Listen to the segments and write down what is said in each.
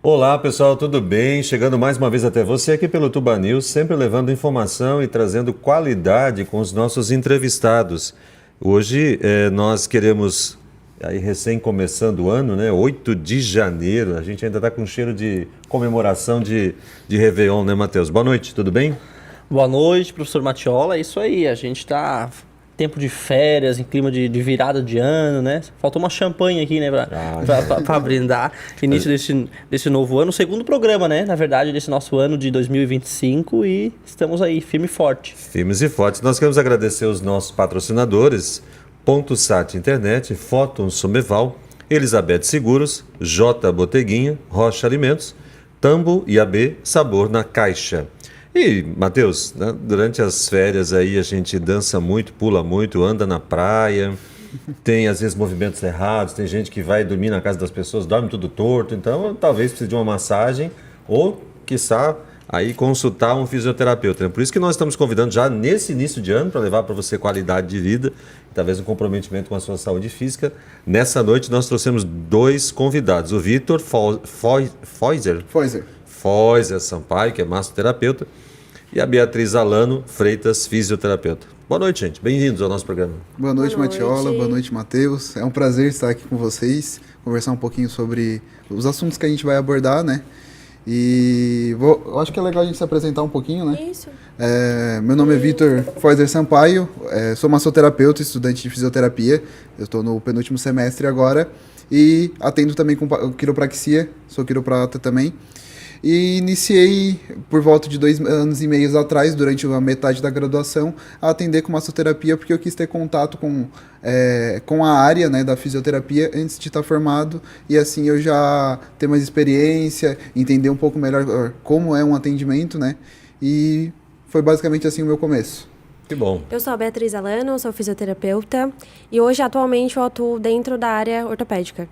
Olá pessoal, tudo bem? Chegando mais uma vez até você aqui pelo Tuba News, sempre levando informação e trazendo qualidade com os nossos entrevistados. Hoje nós queremos, aí recém começando o ano, né? 8 de janeiro, a gente ainda está com cheiro de comemoração de Réveillon, né, Matheus? Boa noite, tudo bem? Boa noite, professor Matiola. É isso aí, a gente está tempo de férias, em clima de virada de ano, né? Faltou uma champanhe aqui, né, para brindar. Início desse novo ano, segundo programa, né? Na verdade, desse nosso ano de 2025 e estamos aí, firme e forte. Firmes e fortes. Nós queremos agradecer os nossos patrocinadores, Ponto Sat Internet, Fóton Someval, Elizabeth Seguros, J Boteguinha, Rocha Alimentos, Tambo e AB Sabor na Caixa. E, Matheus, né, durante as férias aí a gente dança muito, pula muito, anda na praia, tem às vezes movimentos errados, tem gente que vai dormir na casa das pessoas, dorme tudo torto, então talvez precise de uma massagem ou, quiçá, aí consultar um fisioterapeuta. Né? Por isso que nós estamos convidando já nesse início de ano para levar para você qualidade de vida, talvez um comprometimento com a sua saúde física. Nessa noite nós trouxemos dois convidados, o Vitor Foiser Sampaio, que é massoterapeuta, e a Beatriz Alano Freitas, fisioterapeuta. Boa noite, gente. Bem-vindos ao nosso programa. Boa noite, Matiola. Boa noite, Matheus. É um prazer estar aqui com vocês, conversar um pouquinho sobre os assuntos que a gente vai abordar, né? E eu acho que é legal a gente se apresentar um pouquinho, né? Isso. Meu nome é Vitor Foiser Sampaio, sou massoterapeuta, estudante de fisioterapia. Eu estou no penúltimo semestre agora e atendo também com quiropraxia, sou quiroprata também. E iniciei, por volta de 2 anos e meio atrás, durante a metade da graduação, a atender com massoterapia, porque eu quis ter contato com a área, né, da fisioterapia antes de estar formado, e assim eu já ter mais experiência, entender um pouco melhor como é um atendimento, né, e foi basicamente assim o meu começo. Que bom. Eu sou a Beatriz Alano, sou fisioterapeuta, e hoje, atualmente, eu atuo dentro da área ortopédica.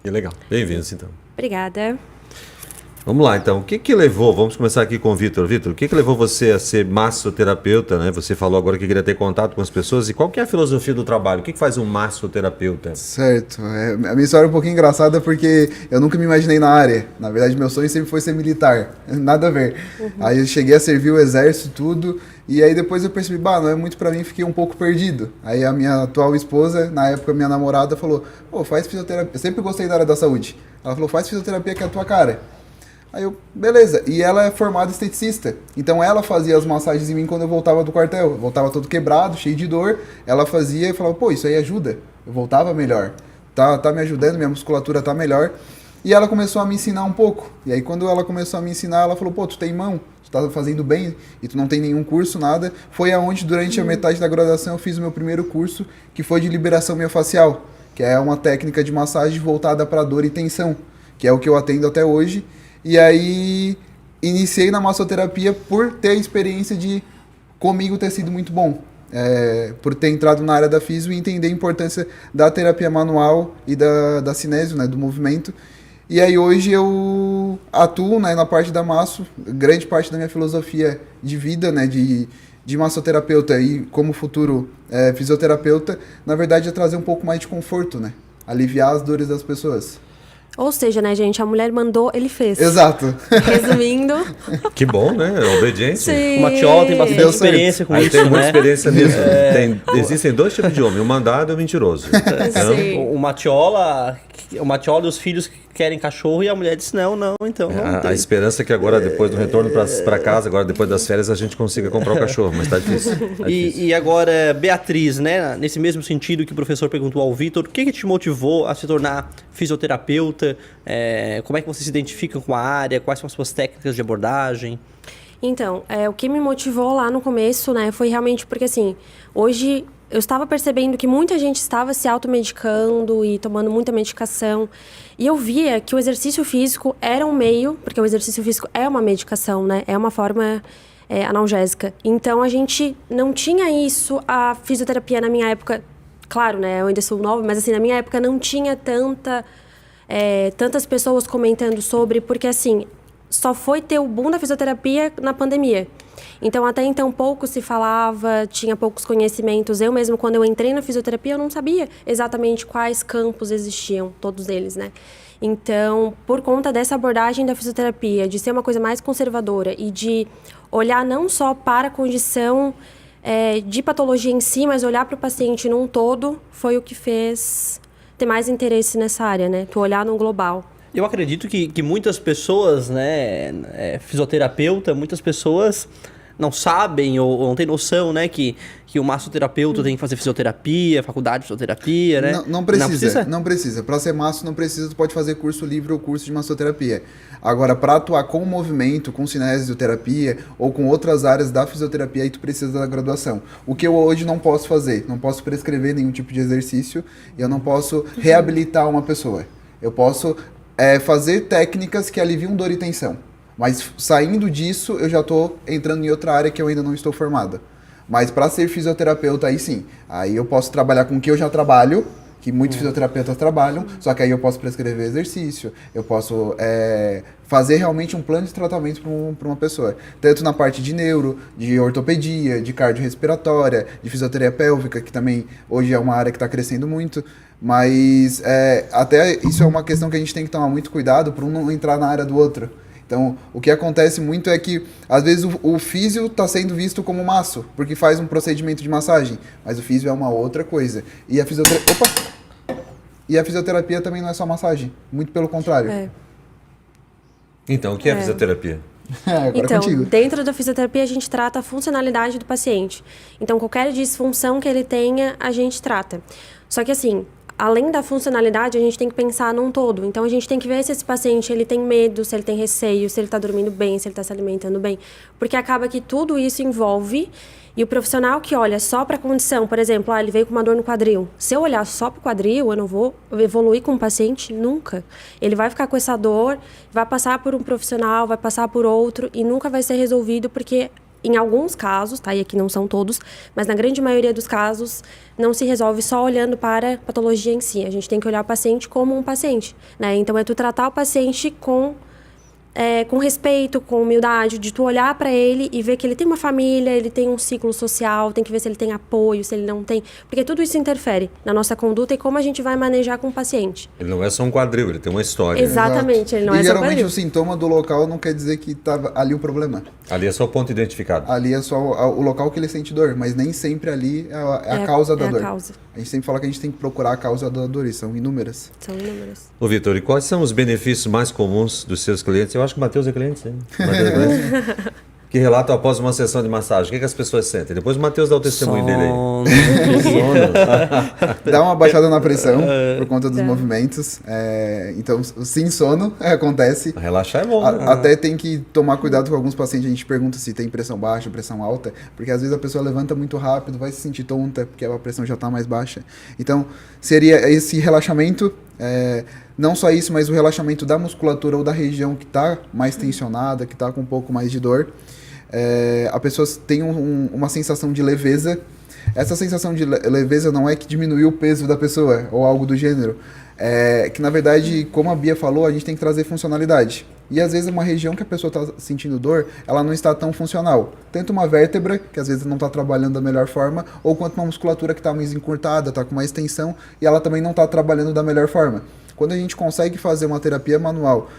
Que legal. Bem-vindos, então. Obrigada. Vamos lá, então. O que levou, vamos começar aqui com o Vitor. Vitor, o que levou você a ser massoterapeuta, né? Você falou agora que queria ter contato com as pessoas. E qual que é a filosofia do trabalho? O que faz um massoterapeuta? Certo. A minha história é um pouquinho engraçada porque eu nunca me imaginei na área. Na verdade, meu sonho sempre foi ser militar. Nada a ver. Aí eu cheguei a servir o exército e tudo. E aí depois eu percebi, não é muito pra mim, fiquei um pouco perdido. Aí a minha atual esposa, na época minha namorada, falou, faz fisioterapia. Eu sempre gostei da área da saúde. Ela falou, faz fisioterapia que é a tua cara. Aí eu, beleza. E ela é formada esteticista. Então ela fazia as massagens em mim quando eu voltava do quartel. Eu voltava todo quebrado, cheio de dor. Ela fazia e falava, isso aí ajuda. Eu voltava melhor. Tá me ajudando, minha musculatura tá melhor. E ela começou a me ensinar um pouco. E aí quando ela começou a me ensinar, ela falou, tu tem mão, tu tá fazendo bem e tu não tem nenhum curso, nada. Foi aonde durante a metade da graduação eu fiz o meu primeiro curso, que foi de liberação miofascial, que é uma técnica de massagem voltada para dor e tensão, que é o que eu atendo até hoje. E aí, iniciei na massoterapia por ter a experiência de comigo ter sido muito bom. Por ter entrado na área da fisio e entender a importância da terapia manual e da cinésio, né, do movimento. E aí hoje eu atuo, né, na parte da masso, grande parte da minha filosofia de vida, né, de massoterapeuta e como futuro fisioterapeuta, na verdade é trazer um pouco mais de conforto, né, aliviar as dores das pessoas. Ou seja, né, gente, a mulher mandou, ele fez. Exato. Resumindo. Que bom, né? Obediente. Sim. O Matiola tem bastante experiência com Aí isso, tem muita né? experiência nisso. Existem dois tipos de homem, o mandado e o mentiroso. Então, Sim. O Matiola e os filhos querem cachorro e a mulher disse não, então não a tem. esperança é que agora, depois do retorno para casa, agora depois das férias, a gente consiga comprar o cachorro, mas tá difícil. E agora, Beatriz, né, nesse mesmo sentido que o professor perguntou ao Vitor, o que te motivou a se tornar fisioterapeuta? Como é que você se identifica com a área? Quais são as suas técnicas de abordagem? Então, o que me motivou lá no começo, né, foi realmente porque, assim, hoje eu estava percebendo que muita gente estava se automedicando e tomando muita medicação. E eu via que o exercício físico era um meio, porque o exercício físico é uma medicação, né? É uma forma analgésica. Então, a gente não tinha isso. A fisioterapia na minha época, claro, né? Eu ainda sou nova, mas assim, na minha época não tinha tantas pessoas comentando sobre, porque assim, só foi ter o boom da fisioterapia na pandemia. Então, até então, pouco se falava, tinha poucos conhecimentos. Eu mesmo, quando eu entrei na fisioterapia, eu não sabia exatamente quais campos existiam, todos eles, né? Então, por conta dessa abordagem da fisioterapia, de ser uma coisa mais conservadora e de olhar não só para a condição de patologia em si, mas olhar para o paciente num todo, foi o que fez ter mais interesse nessa área, né? Tu olhar no global. Eu acredito que muitas pessoas, né, fisioterapeuta, muitas pessoas não sabem ou não têm noção, né, que o massoterapeuta tem que fazer fisioterapia, faculdade de fisioterapia, né? Não precisa. Para ser masso não precisa, tu pode fazer curso livre ou curso de massoterapia. Agora, para atuar com o movimento, com cinesioterapia ou com outras áreas da fisioterapia, aí tu precisa da graduação. O que eu hoje não posso fazer, não posso prescrever nenhum tipo de exercício e eu não posso reabilitar uma pessoa. Eu posso fazer técnicas que aliviam dor e tensão. Mas saindo disso, eu já estou entrando em outra área que eu ainda não estou formada. Mas para ser fisioterapeuta, aí sim. Aí eu posso trabalhar com o que eu já trabalho, que muitos fisioterapeutas trabalham, só que aí eu posso prescrever exercício, eu posso fazer realmente um plano de tratamento para uma pessoa. Tanto na parte de neuro, de ortopedia, de cardiorrespiratória, de fisioterapia pélvica, que também hoje é uma área que está crescendo muito. Mas até isso é uma questão que a gente tem que tomar muito cuidado para um não entrar na área do outro. Então, o que acontece muito é que, às vezes, o físio está sendo visto como masso, porque faz um procedimento de massagem, mas o físio é uma outra coisa. E a fisioterapia também não é só massagem, muito pelo contrário. Então, o que é fisioterapia? Agora então, contigo. Dentro da fisioterapia, a gente trata a funcionalidade do paciente. Então, qualquer disfunção que ele tenha, a gente trata. Só que, assim, além da funcionalidade, a gente tem que pensar num todo. Então, a gente tem que ver se esse paciente ele tem medo, se ele tem receio, se ele está dormindo bem, se ele está se alimentando bem. Porque acaba que tudo isso envolve. E o profissional que olha só para a condição, por exemplo, ele veio com uma dor no quadril. Se eu olhar só para o quadril, eu não vou evoluir com o paciente nunca. Ele vai ficar com essa dor, vai passar por um profissional, vai passar por outro e nunca vai ser resolvido porque... Em alguns casos, tá? E aqui não são todos, mas na grande maioria dos casos, não se resolve só olhando para a patologia em si. A gente tem que olhar o paciente como um paciente, né? Então, é tu tratar o paciente com respeito, com humildade, de tu olhar para ele e ver que ele tem uma família, ele tem um ciclo social, tem que ver se ele tem apoio, se ele não tem. Porque tudo isso interfere na nossa conduta e como a gente vai manejar com o paciente. Ele não é só um quadril, ele tem uma história. Exatamente, ele não é só um geralmente quadril. o sintoma do local não quer dizer que tá ali o problema. Ali é só o ponto identificado. Ali é só o local que ele sente dor, mas nem sempre ali é a causa da dor. Causa. A gente sempre fala que a gente tem que procurar a causa da dor, e são inúmeras. São inúmeras. Ô, Vitor, e quais são os benefícios mais comuns dos seus clientes? Eu acho que o Matheus é cliente, sim. Matheus é cliente. Que relatam após uma sessão de massagem. O que as pessoas sentem? Depois o Matheus dá o testemunho dele aí. Dá uma baixada na pressão por conta dos movimentos. Então, sim, sono acontece. Relaxar é bom. Até tem que tomar cuidado com alguns pacientes. A gente pergunta se tem pressão baixa, pressão alta, porque às vezes a pessoa levanta muito rápido, vai se sentir tonta, porque a pressão já está mais baixa. Então, seria esse relaxamento, não só isso, mas o relaxamento da musculatura ou da região que está mais tensionada, que está com um pouco mais de dor. A pessoa tem uma sensação de leveza. Essa sensação de leveza não é que diminuiu o peso da pessoa ou algo do gênero. Que na verdade, como a Bia falou, a gente tem que trazer funcionalidade. E às vezes uma região que a pessoa está sentindo dor, ela não está tão funcional. Tanto uma vértebra, que às vezes não está trabalhando da melhor forma, ou quanto uma musculatura que está mais encurtada, está com mais tensão, e ela também não está trabalhando da melhor forma. Quando a gente consegue fazer uma terapia manual,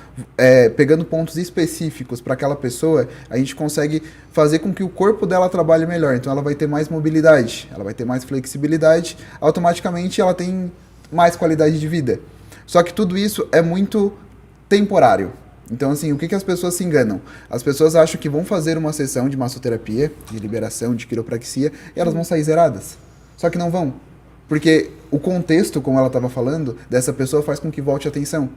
pegando pontos específicos para aquela pessoa, a gente consegue fazer com que o corpo dela trabalhe melhor. Então ela vai ter mais mobilidade, ela vai ter mais flexibilidade, automaticamente ela tem mais qualidade de vida. Só que tudo isso é muito temporário. Então, assim, o que as pessoas se enganam? As pessoas acham que vão fazer uma sessão de massoterapia, de liberação, de quiropraxia, e elas vão sair zeradas. Só que não vão. Porque o contexto, como ela estava falando, dessa pessoa faz com que volte a atenção.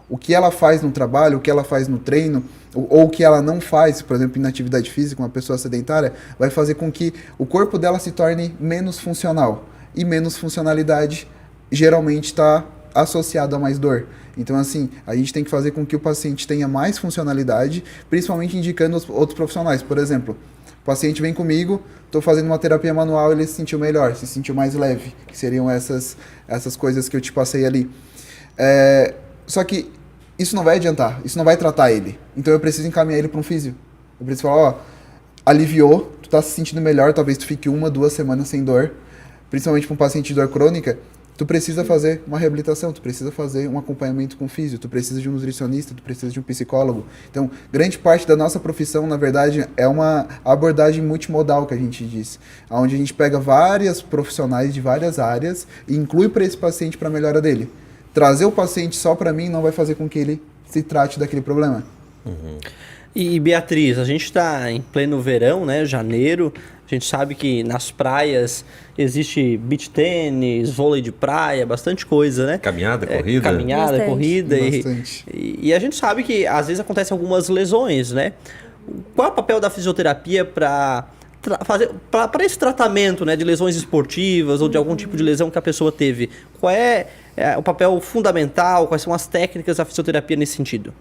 O que ela faz no trabalho, o que ela faz no treino, ou o que ela não faz, por exemplo, na atividade física, uma pessoa sedentária, vai fazer com que o corpo dela se torne menos funcional. E menos funcionalidade geralmente está associado a mais dor. Então, assim, a gente tem que fazer com que o paciente tenha mais funcionalidade, principalmente indicando os outros profissionais. Por exemplo, o paciente vem comigo, estou fazendo uma terapia manual, ele se sentiu melhor, se sentiu mais leve, que seriam essas coisas que eu te passei ali. Só que isso não vai adiantar, isso não vai tratar ele. Então eu preciso encaminhar ele para um físio. Eu preciso falar, aliviou, tu está se sentindo melhor, talvez tu fique 1, 2 semanas sem dor, principalmente para um paciente de dor crônica. tu precisa fazer uma reabilitação, tu precisa fazer um acompanhamento com físio, tu precisa de um nutricionista, tu precisa de um psicólogo. Então, grande parte da nossa profissão, na verdade, é uma abordagem multimodal que a gente diz, onde a gente pega várias profissionais de várias áreas e inclui para esse paciente para a melhora dele. Trazer o paciente só para mim não vai fazer com que ele se trate daquele problema. E Beatriz, a gente está em pleno verão, né, janeiro, a gente sabe que nas praias existe beach tênis, vôlei de praia, bastante coisa, né? Caminhada, corrida. Caminhada, Bastante. corrida. Bastante. E a gente sabe que às vezes acontecem algumas lesões, né? Qual é o papel da fisioterapia para esse tratamento, né, de lesões esportivas ou de algum tipo de lesão que a pessoa teve? Qual é o papel fundamental? Quais são as técnicas da fisioterapia nesse sentido?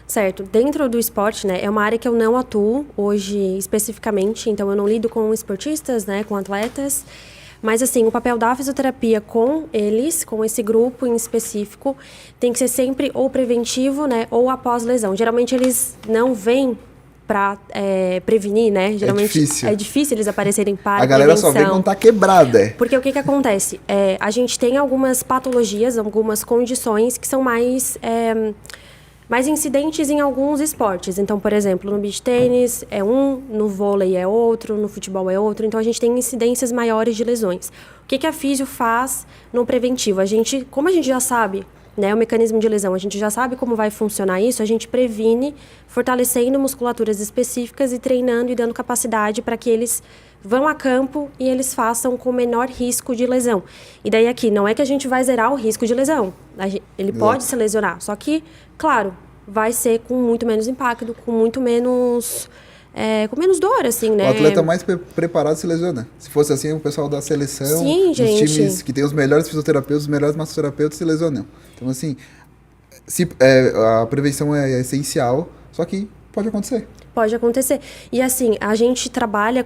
Certo. Dentro do esporte, né, é uma área que eu não atuo hoje especificamente, então eu não lido com esportistas, né, com atletas, mas assim, o papel da fisioterapia com eles, com esse grupo em específico, tem que ser sempre ou preventivo, né, ou após lesão. Geralmente eles não vêm para prevenir, né? Geralmente difícil. É difícil eles aparecerem para A galera prevenção. só vem quando tá quebrada. Porque o que acontece? A gente tem algumas patologias, algumas condições que são mais incidentes em alguns esportes. Então, por exemplo, no beach tênis é um, no vôlei é outro, no futebol é outro. Então, a gente tem incidências maiores de lesões. O que a físio faz no preventivo? Como a gente já sabe, né, o mecanismo de lesão, a gente já sabe como vai funcionar isso, a gente previne fortalecendo musculaturas específicas e treinando e dando capacidade para que eles vão a campo e eles façam com menor risco de lesão. E daí aqui, não é que a gente vai zerar o risco de lesão. Ele pode se lesionar, só que, claro, vai ser com muito menos impacto, com muito menos... com menos dor, assim, né? O atleta mais preparado se lesiona. Se fosse assim, o pessoal da seleção, Sim, os gente. times que tem os melhores fisioterapeutas, os melhores massoterapeutas se lesionam. Então, assim, a prevenção é essencial, só que pode acontecer. Pode acontecer. E assim, a gente trabalha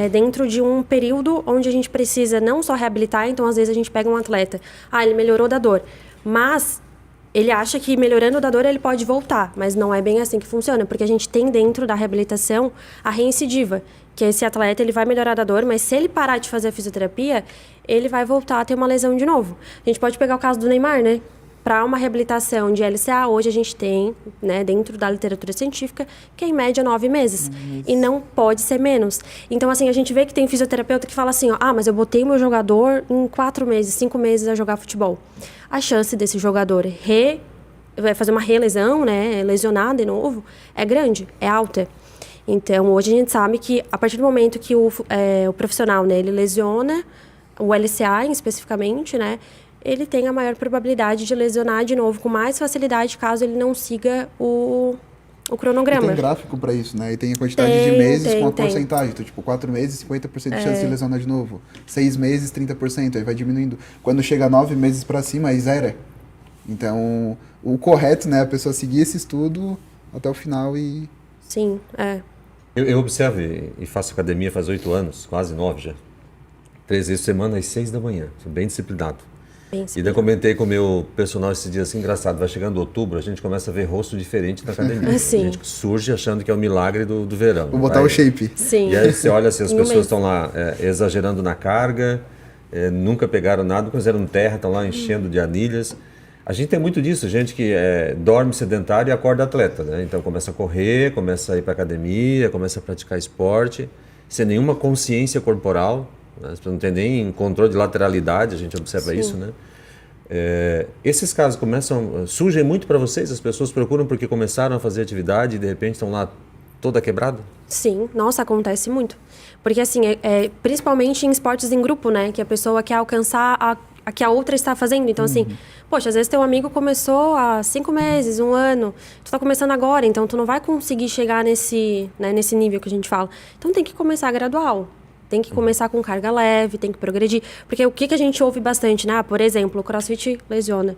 dentro de um período onde a gente precisa não só reabilitar, então às vezes a gente pega um atleta, ele melhorou da dor, mas ele acha que melhorando da dor ele pode voltar, mas não é bem assim que funciona, porque a gente tem dentro da reabilitação a reincidiva, que esse atleta ele vai melhorar da dor, mas se ele parar de fazer a fisioterapia, ele vai voltar a ter uma lesão de novo. A gente pode pegar o caso do Neymar, né? Para uma reabilitação de LCA, hoje a gente tem, né, dentro da literatura científica, que é em média 9 meses. E não pode ser menos. Então, assim, a gente vê que tem fisioterapeuta que fala assim, mas eu botei meu jogador em 4 meses, 5 meses a jogar futebol. A chance desse jogador vai fazer uma relesão, né, lesionar de novo, é grande, é alta. Então, hoje a gente sabe que a partir do momento que o profissional, né, ele lesiona, o LCA especificamente, né, ele tem a maior probabilidade de lesionar de novo com mais facilidade caso ele não siga o cronograma. E tem gráfico para isso, né? E tem a quantidade de meses com a porcentagem. Então, tipo, 4 meses, 50% de chance de lesionar de novo. 6 meses, 30%. Aí vai diminuindo. Quando chega a 9 meses para cima, aí zera. Então, o correto, né? A pessoa seguir esse estudo até o final e... Sim, Eu observo e faço academia faz 8 anos, quase 9 já. 3 vezes por semana, às 6 da manhã. Sou bem disciplinado. E daí comentei com o meu personal esse dia assim, engraçado, vai chegando outubro, a gente começa a ver rosto diferente na academia. Sim. A gente surge achando que é o milagre do verão. Vou botar o shape. Sim. E aí você olha assim, as Em um pessoas mês. estão lá exagerando na carga, nunca pegaram nada, fizeram terra, estão lá enchendo de anilhas. A gente tem muito disso, gente que dorme sedentário e acorda atleta, né? Então começa a correr, começa a ir para academia, começa a praticar esporte, sem nenhuma consciência corporal, né? Não tem nem controle de lateralidade, a gente observa isso, né? Esses casos surgem muito para vocês? As pessoas procuram porque começaram a fazer atividade e de repente estão lá toda quebrada? Sim, nossa, acontece muito. Porque assim, principalmente em esportes em grupo, né? Que a pessoa quer alcançar a que a outra está fazendo. Então, assim, poxa, às vezes teu amigo começou há 5 meses, 1 ano, tu tá começando agora, então tu não vai conseguir chegar nesse nível que a gente fala. Então tem que começar gradual. Tem que começar com carga leve, tem que progredir. Porque o que a gente ouve bastante, né? Por exemplo, o crossfit lesiona.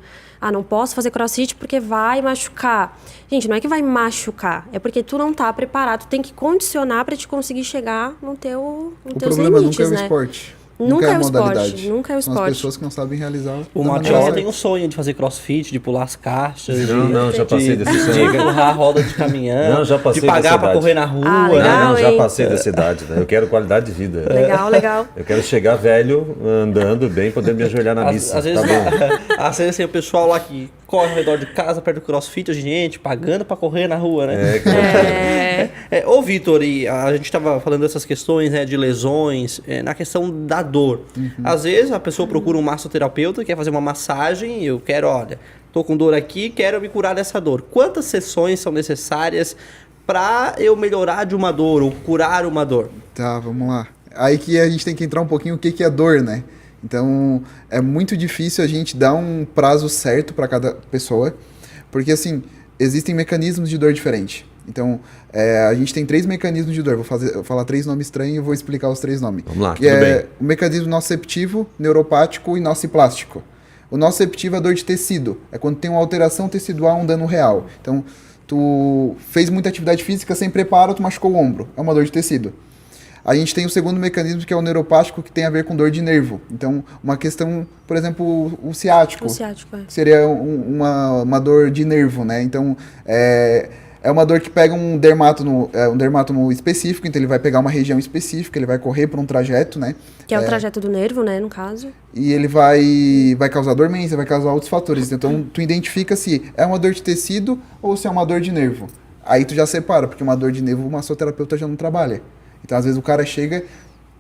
Não posso fazer crossfit porque vai machucar. Gente, não é que vai machucar. É porque tu não tá preparado. Tu tem que condicionar para te conseguir chegar no teus limites, O problema nunca é o né? esporte. Nunca é a o modalidade. esporte, nunca é o São esporte. as pessoas que não sabem realizar. O da maneira Matiola certa. tem um sonho de fazer crossfit, de pular as caixas, Não, já passei desse de sonho. empurrar a roda de caminhão, Não, já passei de pagar dessa pra idade. correr na rua. Ah, legal. Não, já hein? passei dessa idade, né? Eu quero qualidade de vida. Legal. Eu quero chegar velho, andando bem, poder me ajoelhar na missa. Às vezes, Tá bom? às vezes assim, o pessoal lá que corre ao redor de casa, perto do crossfit, a gente pagando pra correr na rua, né? Ô, Vitor, e a gente estava falando dessas questões, né, de lesões, na questão da dor. Às vezes a pessoa procura um massoterapeuta, quer fazer uma massagem, eu quero, olha, tô com dor aqui, quero me curar dessa dor. Quantas sessões são necessárias para eu melhorar de uma dor ou curar uma dor? Tá, vamos lá. Aí que a gente tem que entrar um pouquinho o que é dor, né? Então, é muito difícil a gente dar um prazo certo para cada pessoa, porque, assim, existem mecanismos de dor diferentes. Então, a gente tem 3 mecanismos de dor. Vou falar 3 nomes estranhos e vou explicar os 3 nomes. Vamos lá, que tudo bem. O mecanismo nociceptivo, neuropático e nociplástico. O nociceptivo é a dor de tecido. É quando tem uma alteração tecidual, um dano real. Então, tu fez muita atividade física sem preparo, tu machucou o ombro. É uma dor de tecido. A gente tem o segundo mecanismo, que é o neuropático, que tem a ver com dor de nervo. Então, uma questão, por exemplo, o ciático. O ciático, Que seria uma dor de nervo, né? Então, é uma dor que pega um dermátomo específico, então ele vai pegar uma região específica, ele vai correr por um trajeto, né? Que é o trajeto do nervo, né, no caso. E ele vai causar dormência, vai causar outros fatores. Então, tu identifica se é uma dor de tecido ou se é uma dor de nervo. Aí tu já separa, porque uma dor de nervo o massoterapeuta já não trabalha. Então, às vezes o cara chega,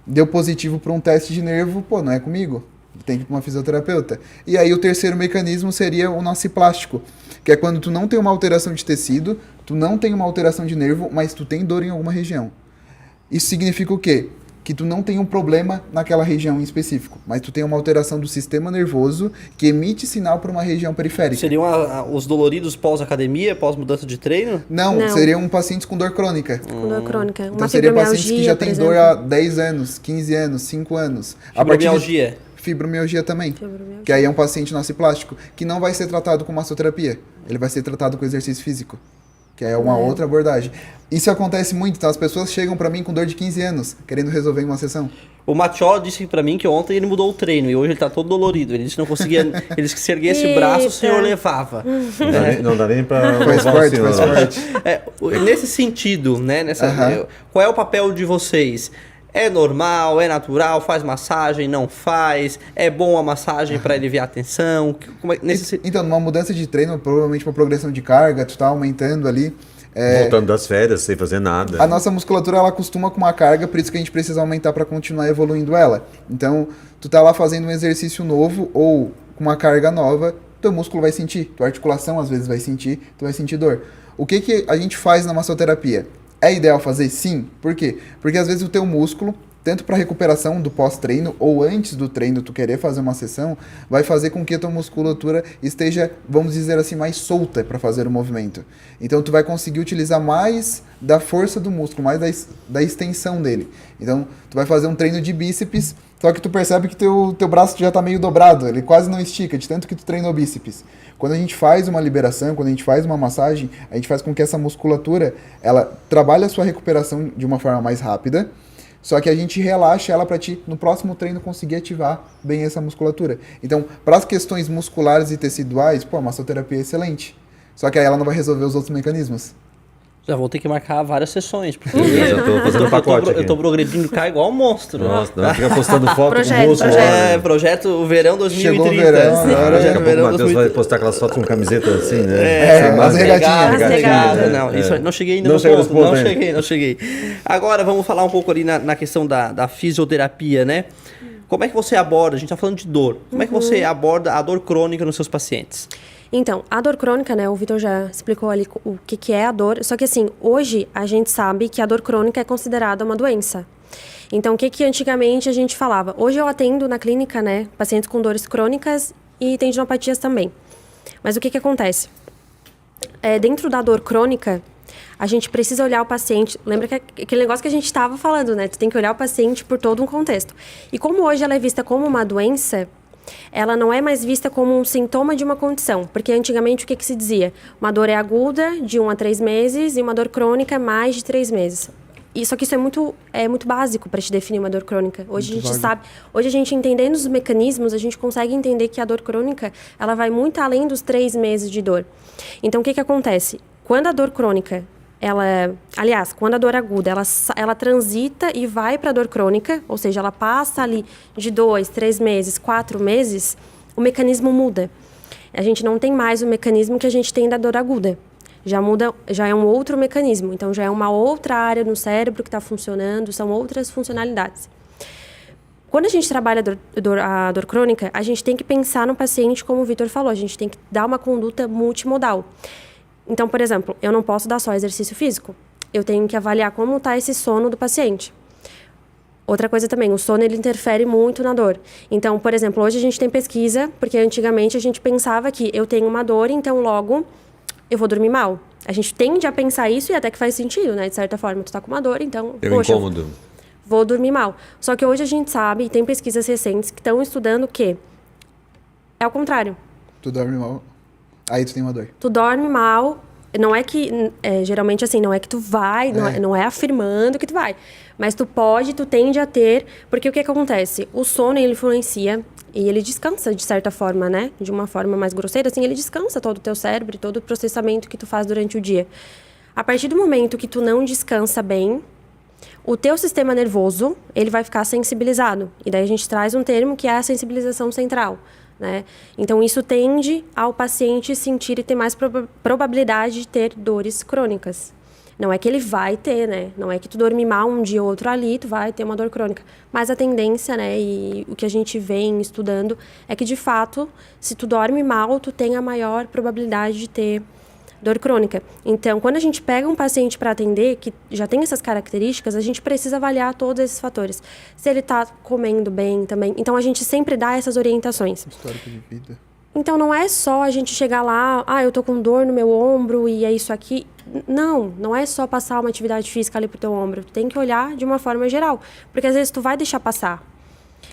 deu positivo para um teste de nervo, pô, não é comigo. Tem que ir para uma fisioterapeuta. E aí o terceiro mecanismo seria o nociplástico, que é quando tu não tem uma alteração de tecido, tu não tem uma alteração de nervo, mas tu tem dor em alguma região. Isso significa o quê? Que tu não tem um problema naquela região em específico, mas tu tem uma alteração do sistema nervoso que emite sinal para uma região periférica. Seriam os doloridos pós-academia, pós-mudança de treino? Não, seriam pacientes com dor crônica. Com dor crônica. Então Uma seriam pacientes que já fibromialgia, têm por dor exemplo. há 10 anos, 15 anos, 5 anos. Fibromialgia. Fibromialgia também. Fibromialgia. Que aí é um paciente nociplástico, que não vai ser tratado com massoterapia. Ele vai ser tratado com exercício físico, que é uma outra abordagem. Isso acontece muito, tá? As pessoas chegam pra mim com dor de 15 anos, querendo resolver em uma sessão. O Matiola disse pra mim que ontem ele mudou o treino e hoje ele tá todo dolorido. Ele disse que não conseguia, ele disse que se erguesse o braço, o senhor levava. Não dá nem pra Faz louvar o parte, senhor, faz né? parte. Nesse sentido, né? Aham. Qual é o papel de vocês? É normal, é natural, faz massagem, não faz? É bom a massagem pra aliviar a tensão? Então, numa mudança de treino, provavelmente uma progressão de carga, tu tá aumentando ali. Voltando das férias, sem fazer nada. A nossa musculatura, ela acostuma com uma carga, por isso que a gente precisa aumentar para continuar evoluindo ela. Então, tu tá lá fazendo um exercício novo ou com uma carga nova, teu músculo vai sentir, tua articulação às vezes vai sentir, tu vai sentir dor. O que a gente faz na massoterapia? É ideal fazer? Sim. Por quê? Porque às vezes o teu músculo, tanto para recuperação do pós-treino ou antes do treino, tu querer fazer uma sessão, vai fazer com que a tua musculatura esteja, vamos dizer assim, mais solta para fazer o movimento. Então tu vai conseguir utilizar mais da força do músculo, mais da extensão dele. Então tu vai fazer um treino de bíceps, só que tu percebe que teu braço já está meio dobrado, ele quase não estica, de tanto que tu treinou bíceps. Quando a gente faz uma liberação, quando a gente faz uma massagem, a gente faz com que essa musculatura, ela trabalhe a sua recuperação de uma forma mais rápida, só que a gente relaxa ela para ti, no próximo treino, conseguir ativar bem essa musculatura. Então, para as questões musculares e teciduais, a massoterapia é excelente. Só que aí ela não vai resolver os outros mecanismos. Já vou ter que marcar várias sessões, porque Eu já tô fazendo pacote eu tô aqui. progredindo cá igual um monstro. Nossa, não fica postando foto Projeto, com músculo. Projeto Verão 2030. Chegou o verão, Sim, agora Daqui a projeto pouco o Verão Matheus vai 2030. postar aquelas fotos com camiseta assim, né? É, Sem as máscara. regatinhas. Regata, É. não, isso aí, não cheguei ainda Não no chegou ponto, nesse ponto não cheguei. Agora vamos falar um pouco ali na questão da fisioterapia, né? Como é que você aborda, a gente tá falando de dor, como é que você aborda a dor crônica nos seus pacientes? Então, a dor crônica, né, o Vitor já explicou ali o que é a dor, só que assim, hoje a gente sabe que a dor crônica é considerada uma doença. Então, o que antigamente a gente falava? Hoje eu atendo na clínica, né, pacientes com dores crônicas e tendinopatias também. Mas o que acontece? Dentro da dor crônica, a gente precisa olhar o paciente. Lembra que aquele negócio que a gente estava falando, né? Tu tem que olhar o paciente por todo um contexto. E como hoje ela é vista como uma doença, ela não é mais vista como um sintoma de uma condição. Porque antigamente o que se dizia? Uma dor é aguda, de 1 a 3 meses, e uma dor crônica, mais de 3 meses. Só que isso é muito básico para te definir uma dor crônica. Hoje Muito a gente vago. sabe, hoje a gente entendendo os mecanismos, a gente consegue entender que a dor crônica, ela vai muito além dos 3 meses de dor. Então, o que acontece? Quando a dor crônica, quando a dor aguda, ela transita e vai para a dor crônica, ou seja, ela passa ali de 2, 3 meses, 4 meses, o mecanismo muda. A gente não tem mais o mecanismo que a gente tem da dor aguda. Já muda, já é um outro mecanismo. Então, já é uma outra área no cérebro que está funcionando, são outras funcionalidades. Quando a gente trabalha a dor crônica, a gente tem que pensar no paciente, como o Vitor falou, a gente tem que dar uma conduta multimodal. Então, por exemplo, eu não posso dar só exercício físico. Eu tenho que avaliar como está esse sono do paciente. Outra coisa também, o sono ele interfere muito na dor. Então, por exemplo, hoje a gente tem pesquisa, porque antigamente a gente pensava que eu tenho uma dor, então logo eu vou dormir mal. A gente tende a pensar isso e até que faz sentido, né? De certa forma, tu tá com uma dor, então, Incômodo. Vou dormir mal. Só que hoje a gente sabe, e tem pesquisas recentes que estão estudando que é o contrário. Tu dorme mal, aí tu tem uma dor. Tu dorme mal, não é que, geralmente assim, não é que tu vai, não é afirmando que tu vai, mas tu tende a ter, porque o que acontece? O sono, ele influencia e ele descansa, de certa forma, né? De uma forma mais grosseira, assim, ele descansa todo o teu cérebro e todo o processamento que tu faz durante o dia. A partir do momento que tu não descansa bem, o teu sistema nervoso, ele vai ficar sensibilizado. E daí a gente traz um termo que é a sensibilização central, né? Então, isso tende ao paciente sentir e ter mais probabilidade de ter dores crônicas. Não é que ele vai ter, né? Não é que tu dorme mal um dia ou outro ali, tu vai ter uma dor crônica. Mas a tendência, né, e o que a gente vem estudando é que, de fato, se tu dorme mal, tu tem a maior probabilidade de ter dor crônica. Então, quando a gente pega um paciente para atender, que já tem essas características, a gente precisa avaliar todos esses fatores. Se ele está comendo bem também. Então, a gente sempre dá essas orientações. Histórico de vida. Então, não é só a gente chegar lá, eu tô com dor no meu ombro e é isso aqui. Não é só passar uma atividade física ali pro teu ombro. Tu tem que olhar de uma forma geral. Porque, às vezes, tu vai deixar passar.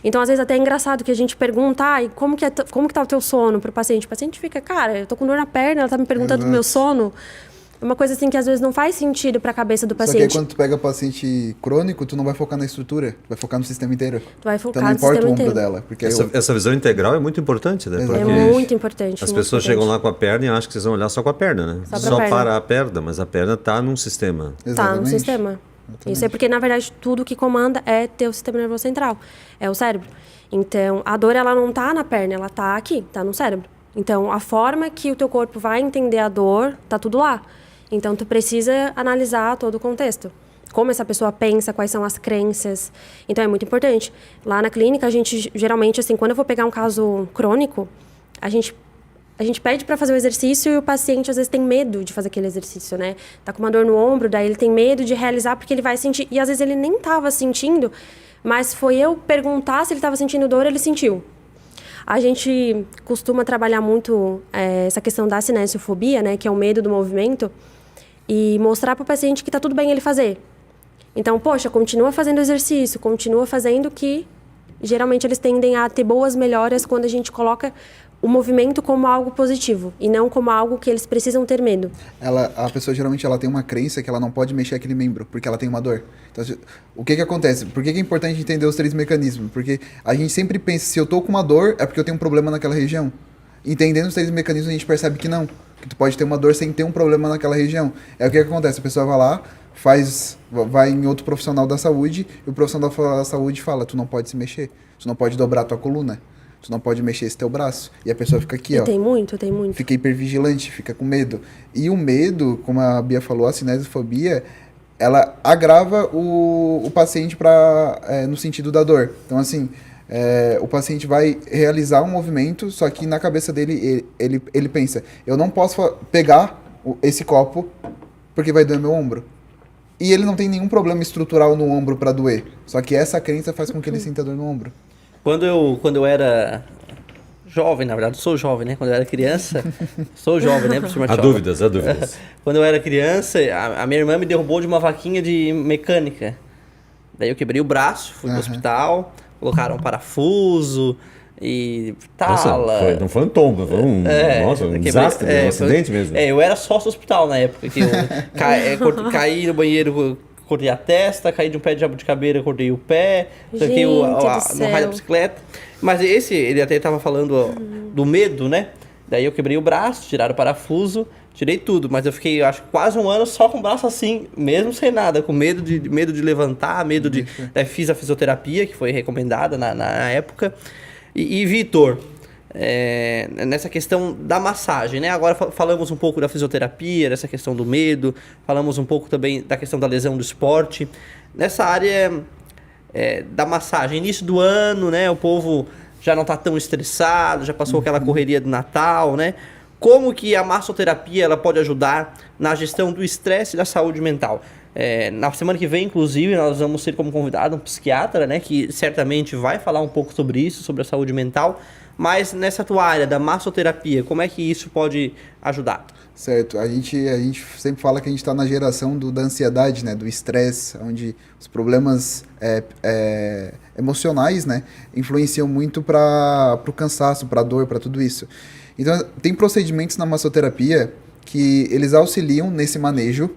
Então, às vezes, até é engraçado que a gente pergunta, como que tá o teu sono pro paciente? O paciente fica, cara, eu tô com dor na perna, ela tá me perguntando do meu sono. É uma coisa assim que às vezes não faz sentido para a cabeça do paciente. Só que aí, quando tu pega paciente crônico, tu não vai focar na estrutura, tu vai focar no sistema inteiro. Tu vai focar então não no importa sistema o ombro inteiro. dela. Porque Essa visão integral é muito importante, né? Exatamente. Porque É muito importante. as muito pessoas importante. chegam lá com a perna e acham que vocês vão olhar só com a perna, né? Só pra Só perna. para a perna, mas a perna está num sistema. Tá no Exatamente. sistema. Isso é porque, na verdade, tudo que comanda é teu sistema nervoso central. É o cérebro. Então, a dor, ela não tá na perna, ela tá aqui, tá no cérebro. Então, a forma que o teu corpo vai entender a dor, tá tudo lá. Então, tu precisa analisar todo o contexto. Como essa pessoa pensa, quais são as crenças. Então, é muito importante. Lá na clínica, a gente, geralmente, assim, quando eu vou pegar um caso crônico, a gente pede para fazer o exercício e o paciente, às vezes, tem medo de fazer aquele exercício, né? Tá com uma dor no ombro, daí ele tem medo de realizar porque ele vai sentir. E, às vezes, ele nem tava sentindo, mas foi eu perguntar se ele estava sentindo dor, ele sentiu. A gente costuma trabalhar muito essa questão da cinesiofobia, né? Que é o medo do movimento. E mostrar para o paciente que tá tudo bem ele fazer. Então, poxa, continua fazendo exercício, continua fazendo, que geralmente eles tendem a ter boas melhoras quando a gente coloca o movimento como algo positivo e não como algo que eles precisam ter medo. A pessoa geralmente ela tem uma crença que ela não pode mexer aquele membro, porque ela tem uma dor. Então, o que acontece? Por que é importante entender os 3 mecanismos? Porque a gente sempre pensa, se eu tô com uma dor, é porque eu tenho um problema naquela região. Entendendo os 3 mecanismos, a gente percebe que não. Que tu pode ter uma dor sem ter um problema naquela região. É o que acontece, a pessoa vai lá, vai em outro profissional da saúde, e o profissional da saúde fala, tu não pode se mexer, tu não pode dobrar tua coluna, tu não pode mexer esse teu braço. E a pessoa fica aqui, E ó. tem muito. Fica hipervigilante, fica com medo. E o medo, como a Bia falou, a cinesiofobia, ela agrava o paciente no sentido da dor. Então, assim, o paciente vai realizar um movimento, só que na cabeça dele, ele pensa, eu não posso pegar esse copo porque vai doer meu ombro. E ele não tem nenhum problema estrutural no ombro para doer. Só que essa crença faz com que ele sinta dor no ombro. Quando eu era jovem, na verdade, sou jovem, né? Quando eu era criança, sou jovem, né, professor Há Martiola? dúvidas, há dúvidas. Quando eu era criança, a minha irmã me derrubou de uma vaquinha de mecânica. Daí eu quebrei o braço, fui pro hospital, colocaram um parafuso e tala. Nossa, não foi um tombo, foi um desastre, um acidente mesmo. Eu era sócio hospital na época, que eu caí no banheiro cortei a testa, caí de um pé de jabuticabeira, cortei o pé, tranquei Gente do no raio da céu. bicicleta. Mas ele até estava falando do medo, né? Daí eu quebrei o braço, tiraram o parafuso, tirei tudo, mas eu fiquei, acho que quase um ano só com o braço assim, mesmo sem nada, com medo de levantar, medo de... Daí fiz a fisioterapia, que foi recomendada na época. E Vitor, nessa questão da massagem, né? Agora falamos um pouco da fisioterapia, dessa questão do medo, falamos um pouco também da questão da lesão do esporte. Nessa área da massagem, início do ano, né? O povo já não está tão estressado, já passou aquela correria do Natal, né? Como que a massoterapia ela pode ajudar na gestão do estresse e da saúde mental? Na semana que vem, inclusive, nós vamos ter como convidado um psiquiatra, né? Que certamente vai falar um pouco sobre isso, sobre a saúde mental. Mas nessa tua área da massoterapia, como é que isso pode ajudar? Certo, a gente sempre fala que a gente está na geração da ansiedade, né, do estresse, onde os problemas emocionais, né, influenciam muito para o cansaço, para a dor, para tudo isso. Então, tem procedimentos na massoterapia que eles auxiliam nesse manejo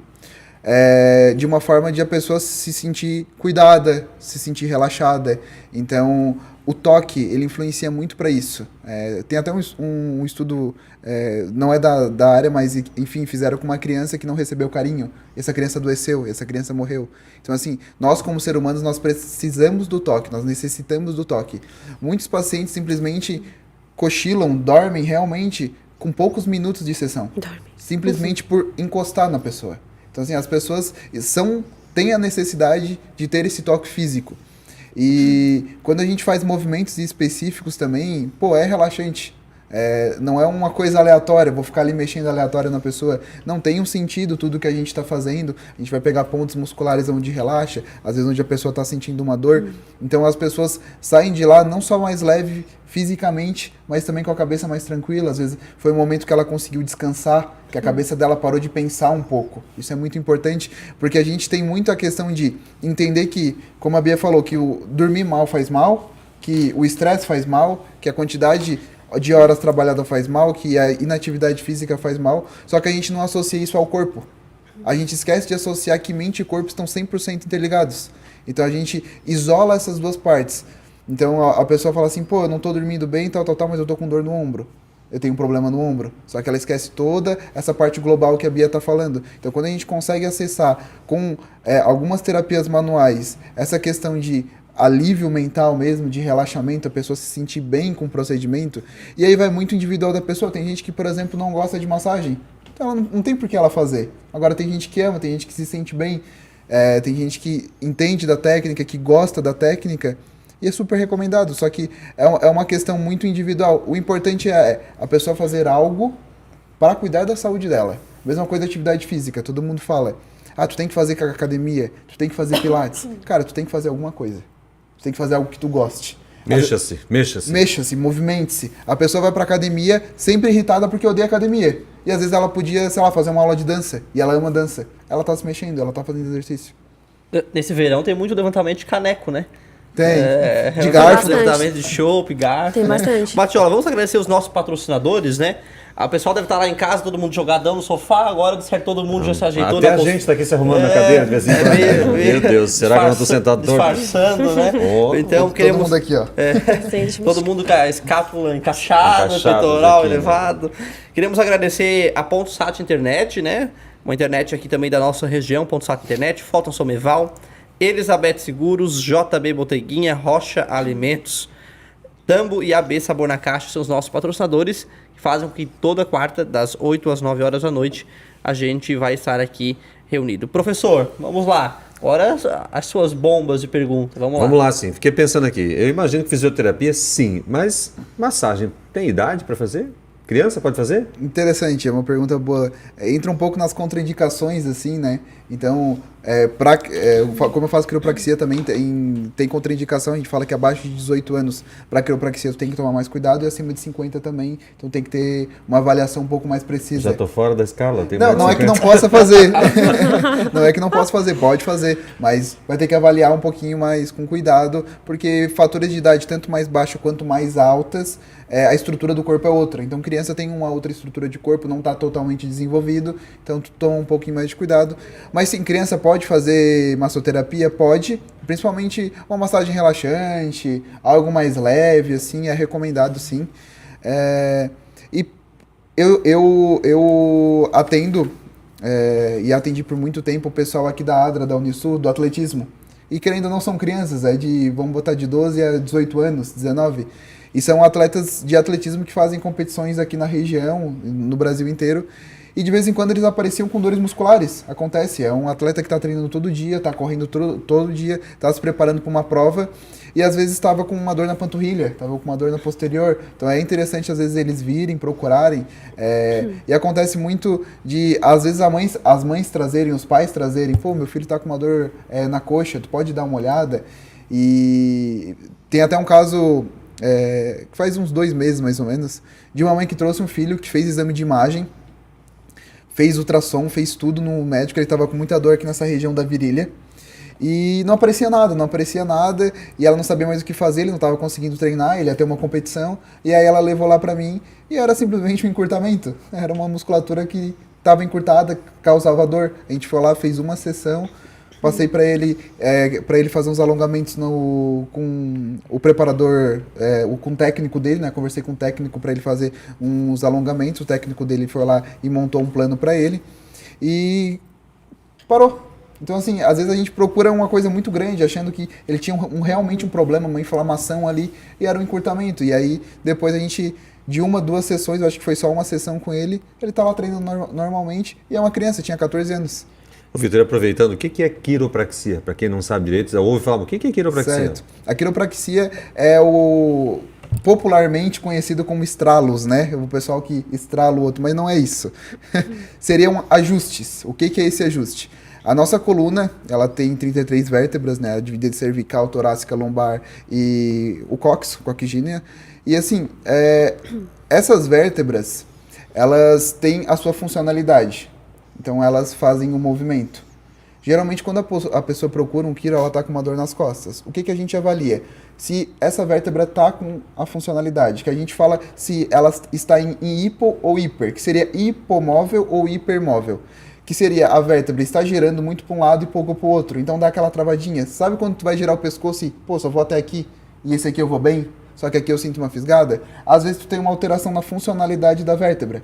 de uma forma de a pessoa se sentir cuidada, se sentir relaxada. Então, o toque, ele influencia muito para isso. Tem até um estudo, não é da área, mas enfim, fizeram com uma criança que não recebeu carinho. Essa criança adoeceu, essa criança morreu. Então assim, nós como seres humanos, nós precisamos do toque, nós necessitamos do toque. Muitos pacientes simplesmente cochilam, dormem realmente com poucos minutos de sessão. Simplesmente por encostar na pessoa. Então assim, as pessoas têm a necessidade de ter esse toque físico. E quando a gente faz movimentos específicos também, é relaxante. Não é uma coisa aleatória, vou ficar ali mexendo aleatório na pessoa. Não tem um sentido tudo que a gente está fazendo. A gente vai pegar pontos musculares onde relaxa, às vezes onde a pessoa está sentindo uma dor. Então as pessoas saem de lá não só mais leve fisicamente, mas também com a cabeça mais tranquila. Às vezes foi um momento que ela conseguiu descansar, que a cabeça dela parou de pensar um pouco. Isso é muito importante, porque a gente tem muito a questão de entender que, como a Bia falou, que o dormir mal faz mal, que o estresse faz mal, que a quantidade de horas trabalhadas faz mal, que a inatividade física faz mal, só que a gente não associa isso ao corpo. A gente esquece de associar que mente e corpo estão 100% interligados. Então a gente isola essas duas partes. Então a pessoa fala assim, eu não tô dormindo bem, tal, mas eu tô com dor no ombro. Eu tenho um problema no ombro. Só que ela esquece toda essa parte global que a Bia tá falando. Então quando a gente consegue acessar com algumas terapias manuais, essa questão de alívio mental mesmo, de relaxamento, a pessoa se sentir bem com o procedimento, e aí vai muito individual da pessoa. Tem gente que, por exemplo, não gosta de massagem, então ela não tem por que ela fazer. Agora tem gente que ama, tem gente que se sente bem, tem gente que entende da técnica, que gosta da técnica, e é super recomendado, só que é uma questão muito individual. O importante é a pessoa fazer algo para cuidar da saúde dela. Mesma coisa da atividade física, todo mundo fala, tu tem que fazer academia, tu tem que fazer pilates. Cara, tu tem que fazer alguma coisa. Tu tem que fazer algo que tu goste. Mexa-se, movimente-se. A pessoa vai pra academia sempre irritada porque odeia academia. E às vezes ela podia, fazer uma aula de dança. E ela ama dança. Ela tá se mexendo, ela tá fazendo exercício. Nesse verão tem muito levantamento de caneco, né? Tem. De garfo. Levantamento de chopp, garfo. Tem bastante. Batiola, vamos agradecer os nossos patrocinadores, né? O pessoal deve estar lá em casa, todo mundo jogadão no sofá, agora de certo todo mundo já se ajeitou. Até a gente tá aqui se arrumando na cadeira de vez em quando. Meu Deus, será que eu não tô sentado torto? Disfarçando, né? Então Todo queremos... mundo aqui, ó. Todo mundo com a escápula encaixada, peitoral aqui, elevado. Né? Queremos agradecer a Ponto Sat Internet, né? Uma internet aqui também da nossa região, Ponto Sat Internet, Fóton Someval, Elizabeth Seguros, JB Boteguinha, Rocha Alimentos, Tambo e AB Sabor na Caixa são os nossos patrocinadores, que fazem com que toda quarta, das 8 às 9 horas da noite, a gente vai estar aqui reunido. Professor, vamos lá. Agora as suas bombas de pergunta. Vamos lá, sim. Fiquei pensando aqui. Eu imagino que fisioterapia, sim. Mas massagem, tem idade para fazer? Criança pode fazer? Interessante, é uma pergunta boa. Entra um pouco nas contraindicações, assim, né? Então, como eu faço quiropraxia também, tem contraindicação. A gente fala que abaixo de 18 anos, para quiropraxia, tu tem que tomar mais cuidado, e acima de 50 também. Então, tem que ter uma avaliação um pouco mais precisa. Já tô fora da escala? Não é que não possa fazer. Não é que não possa fazer, pode fazer. Mas vai ter que avaliar um pouquinho mais com cuidado, porque fatores de idade, tanto mais baixas quanto mais altas, a estrutura do corpo é outra. Então, criança tem uma outra estrutura de corpo, não está totalmente desenvolvido, então tu toma um pouquinho mais de cuidado. Mas sim, criança pode pode fazer massoterapia? Pode, principalmente uma massagem relaxante, algo mais leve, assim, é recomendado sim. E eu atendo, e atendi por muito tempo o pessoal aqui da ADRA, da Unisul, do atletismo. E querendo ou não são crianças, vamos botar de 12 a 18 anos, 19. E são atletas de atletismo que fazem competições aqui na região, no Brasil inteiro. E de vez em quando eles apareciam com dores musculares. Acontece, é um atleta que está treinando todo dia, está correndo todo dia, está se preparando para uma prova. E às vezes estava com uma dor na panturrilha, estava com uma dor na posterior. Então é interessante às vezes eles virem, procurarem. E acontece muito de, às vezes as mães trazerem, os pais trazerem, pô, meu filho está com uma dor na coxa, tu pode dar uma olhada. E tem até um caso, que faz uns 2 meses mais ou menos, de uma mãe que trouxe um filho que fez exame de imagem, fez ultrassom, fez tudo no médico, ele estava com muita dor aqui nessa região da virilha. E não aparecia nada, e ela não sabia mais o que fazer, ele não estava conseguindo treinar, ele ia ter uma competição, e aí ela levou lá para mim, e era simplesmente um encurtamento. Era uma musculatura que estava encurtada, causava dor. A gente foi lá, fez uma sessão, passei para ele fazer uns alongamentos com o preparador, com o técnico dele, né? Conversei com o técnico para ele fazer uns alongamentos, o técnico dele foi lá e montou um plano para ele, e parou. Então, assim, às vezes a gente procura uma coisa muito grande, achando que ele tinha realmente um problema, uma inflamação ali, e era um encurtamento. E aí, depois a gente, de 1, 2 sessões, eu acho que foi só uma sessão com ele, ele estava treinando normalmente, e é uma criança, tinha 14 anos. Ô, Vitor, aproveitando, o que é quiropraxia? Para quem não sabe direito, já ouve falar, o que é quiropraxia? Certo. A quiropraxia é popularmente conhecido como estralos, né? O pessoal que estrala o outro, mas não é isso. Seriam ajustes. O que é esse ajuste? A nossa coluna, ela tem 33 vértebras, né? A dividida cervical, torácica, lombar e o coxínea. E assim, essas vértebras, elas têm a sua funcionalidade. Então, elas fazem um movimento. Geralmente, quando a pessoa procura um quiro, ela está com uma dor nas costas. O que a gente avalia? Se essa vértebra está com a funcionalidade, que a gente fala se ela está em hipo ou hiper, que seria hipomóvel ou hipermóvel. Que seria a vértebra está girando muito para um lado e pouco para o outro. Então dá aquela travadinha. Sabe quando tu vai girar o pescoço e, pô, só vou até aqui e esse aqui eu vou bem, só que aqui eu sinto uma fisgada? Às vezes tu tem uma alteração na funcionalidade da vértebra.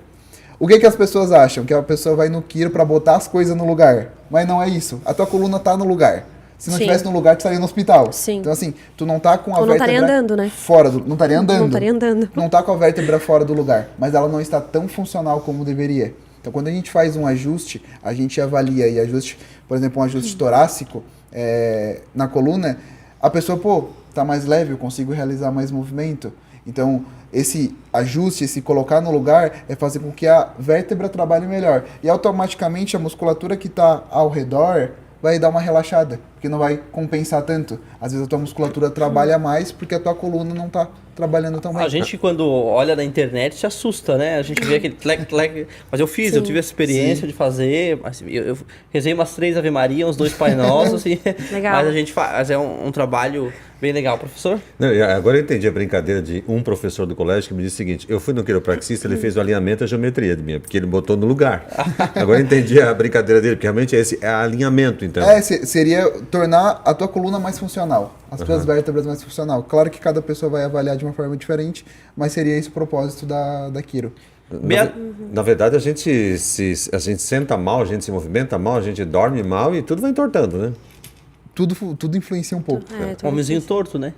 O que as pessoas acham? Que a pessoa vai no quiro para botar as coisas no lugar. Mas não é isso. A tua coluna tá no lugar. Se não estivesse no lugar, tu estaria no hospital. Sim. Então assim, tu não tá com a Ou vértebra não estaria andando, né? fora do... Não estaria andando. Não estaria andando. Não tá com a vértebra fora do lugar. Mas ela não está tão funcional como deveria. Então, quando a gente faz um ajuste, a gente avalia e ajuste, por exemplo, um ajuste torácico na coluna, a pessoa, pô, tá mais leve, eu consigo realizar mais movimento. Então, esse ajuste, esse colocar no lugar, é fazer com que a vértebra trabalhe melhor. E automaticamente a musculatura que está ao redor vai dar uma relaxada, porque não vai compensar tanto. Às vezes a tua musculatura trabalha mais porque a tua coluna não está trabalhando tão bem. A gente, quando olha na internet, se assusta, né? A gente vê aquele tlec. Mas eu fiz, eu tive a experiência de fazer. Eu rezei umas 3 Ave Maria, uns 2 Pai Nossos. Legal. Mas a gente faz, é um trabalho bem legal, professor. Não, agora eu entendi a brincadeira de um professor do colégio que me disse o seguinte: eu fui no quiropraxista, ele fez o alinhamento e a geometria de mim, porque ele botou no lugar. Agora eu entendi a brincadeira dele, porque realmente esse é alinhamento, então. Seria tornar a tua coluna mais funcional, as tuas vértebras mais funcional. Claro que cada pessoa vai avaliar de uma forma diferente, mas seria esse o propósito da quiro. Na verdade, a gente senta mal, a gente se movimenta mal, a gente dorme mal e tudo vai entortando, né? Tudo influencia um pouco. Homenzinho torto, né?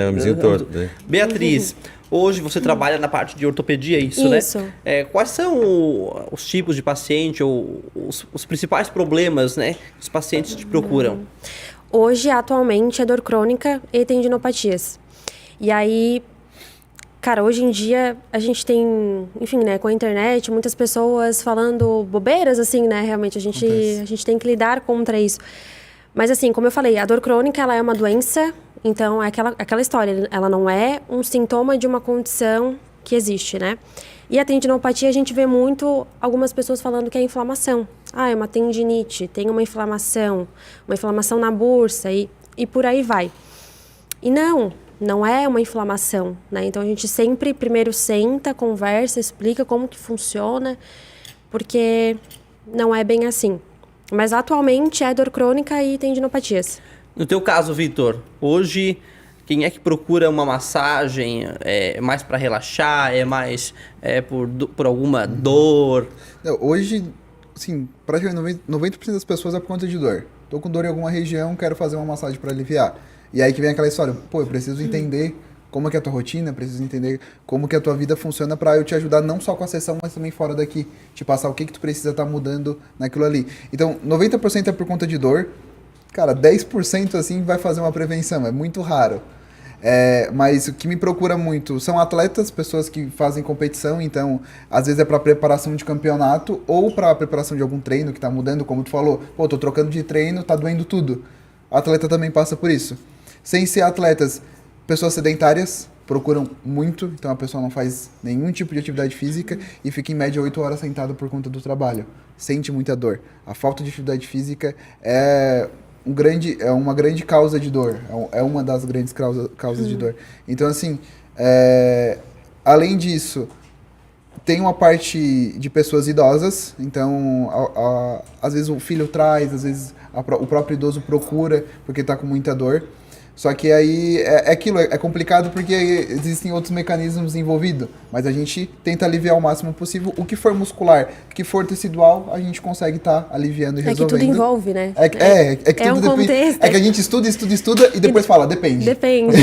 Homenzinho torto, né? Beatriz, hoje você trabalha na parte de ortopedia, é isso, né? Isso. Quais são os tipos de paciente ou os principais problemas, né, que os pacientes te procuram? Hoje, atualmente, é dor crônica e tendinopatias. E aí, cara, hoje em dia a gente tem, enfim, né, com a internet, muitas pessoas falando bobeiras, assim, né? Realmente, a gente tem que lidar contra isso. Mas assim, como eu falei, a dor crônica, ela é uma doença, então é aquela história, ela não é um sintoma de uma condição que existe, né? E a tendinopatia, a gente vê muito algumas pessoas falando que é inflamação. É uma tendinite, tem uma inflamação na bursa e por aí vai. E não é uma inflamação, né? Então a gente sempre primeiro senta, conversa, explica como que funciona, porque não é bem assim. Mas atualmente é dor crônica e tendinopatias. No teu caso, Vitor, hoje quem é que procura uma massagem? É mais para relaxar? É mais por alguma dor? Hoje, assim, praticamente 90% das pessoas é por conta de dor. Tô com dor em alguma região, quero fazer uma massagem para aliviar. E aí que vem aquela história, pô, eu preciso entender como é que é a tua rotina, preciso entender como que a tua vida funciona para eu te ajudar não só com a sessão, mas também fora daqui. Te passar o que tu precisa estar mudando naquilo ali. Então, 90% é por conta de dor. Cara, 10% assim vai fazer uma prevenção, é muito raro. Mas o que me procura muito são atletas, pessoas que fazem competição, então às vezes é para preparação de campeonato ou para preparação de algum treino que tá mudando, como tu falou, pô, tô trocando de treino, tá doendo tudo. O atleta também passa por isso. Sem ser atletas, pessoas sedentárias procuram muito, então a pessoa não faz nenhum tipo de atividade física e fica em média 8 horas sentado por conta do trabalho. Sente muita dor. A falta de atividade física é uma grande causa de dor, é uma das grandes causas de dor. Então, assim, além disso, tem uma parte de pessoas idosas, então, às vezes o filho traz, às vezes o próprio idoso procura, porque está com muita dor. Só que aí é complicado porque existem outros mecanismos envolvidos, mas a gente tenta aliviar o máximo possível. O que for muscular, o que for tecidual, a gente consegue estar aliviando e resolvendo. É que tudo envolve, né? Que tudo depende. Contexto. É que a gente estuda e depois fala, depende. Depende.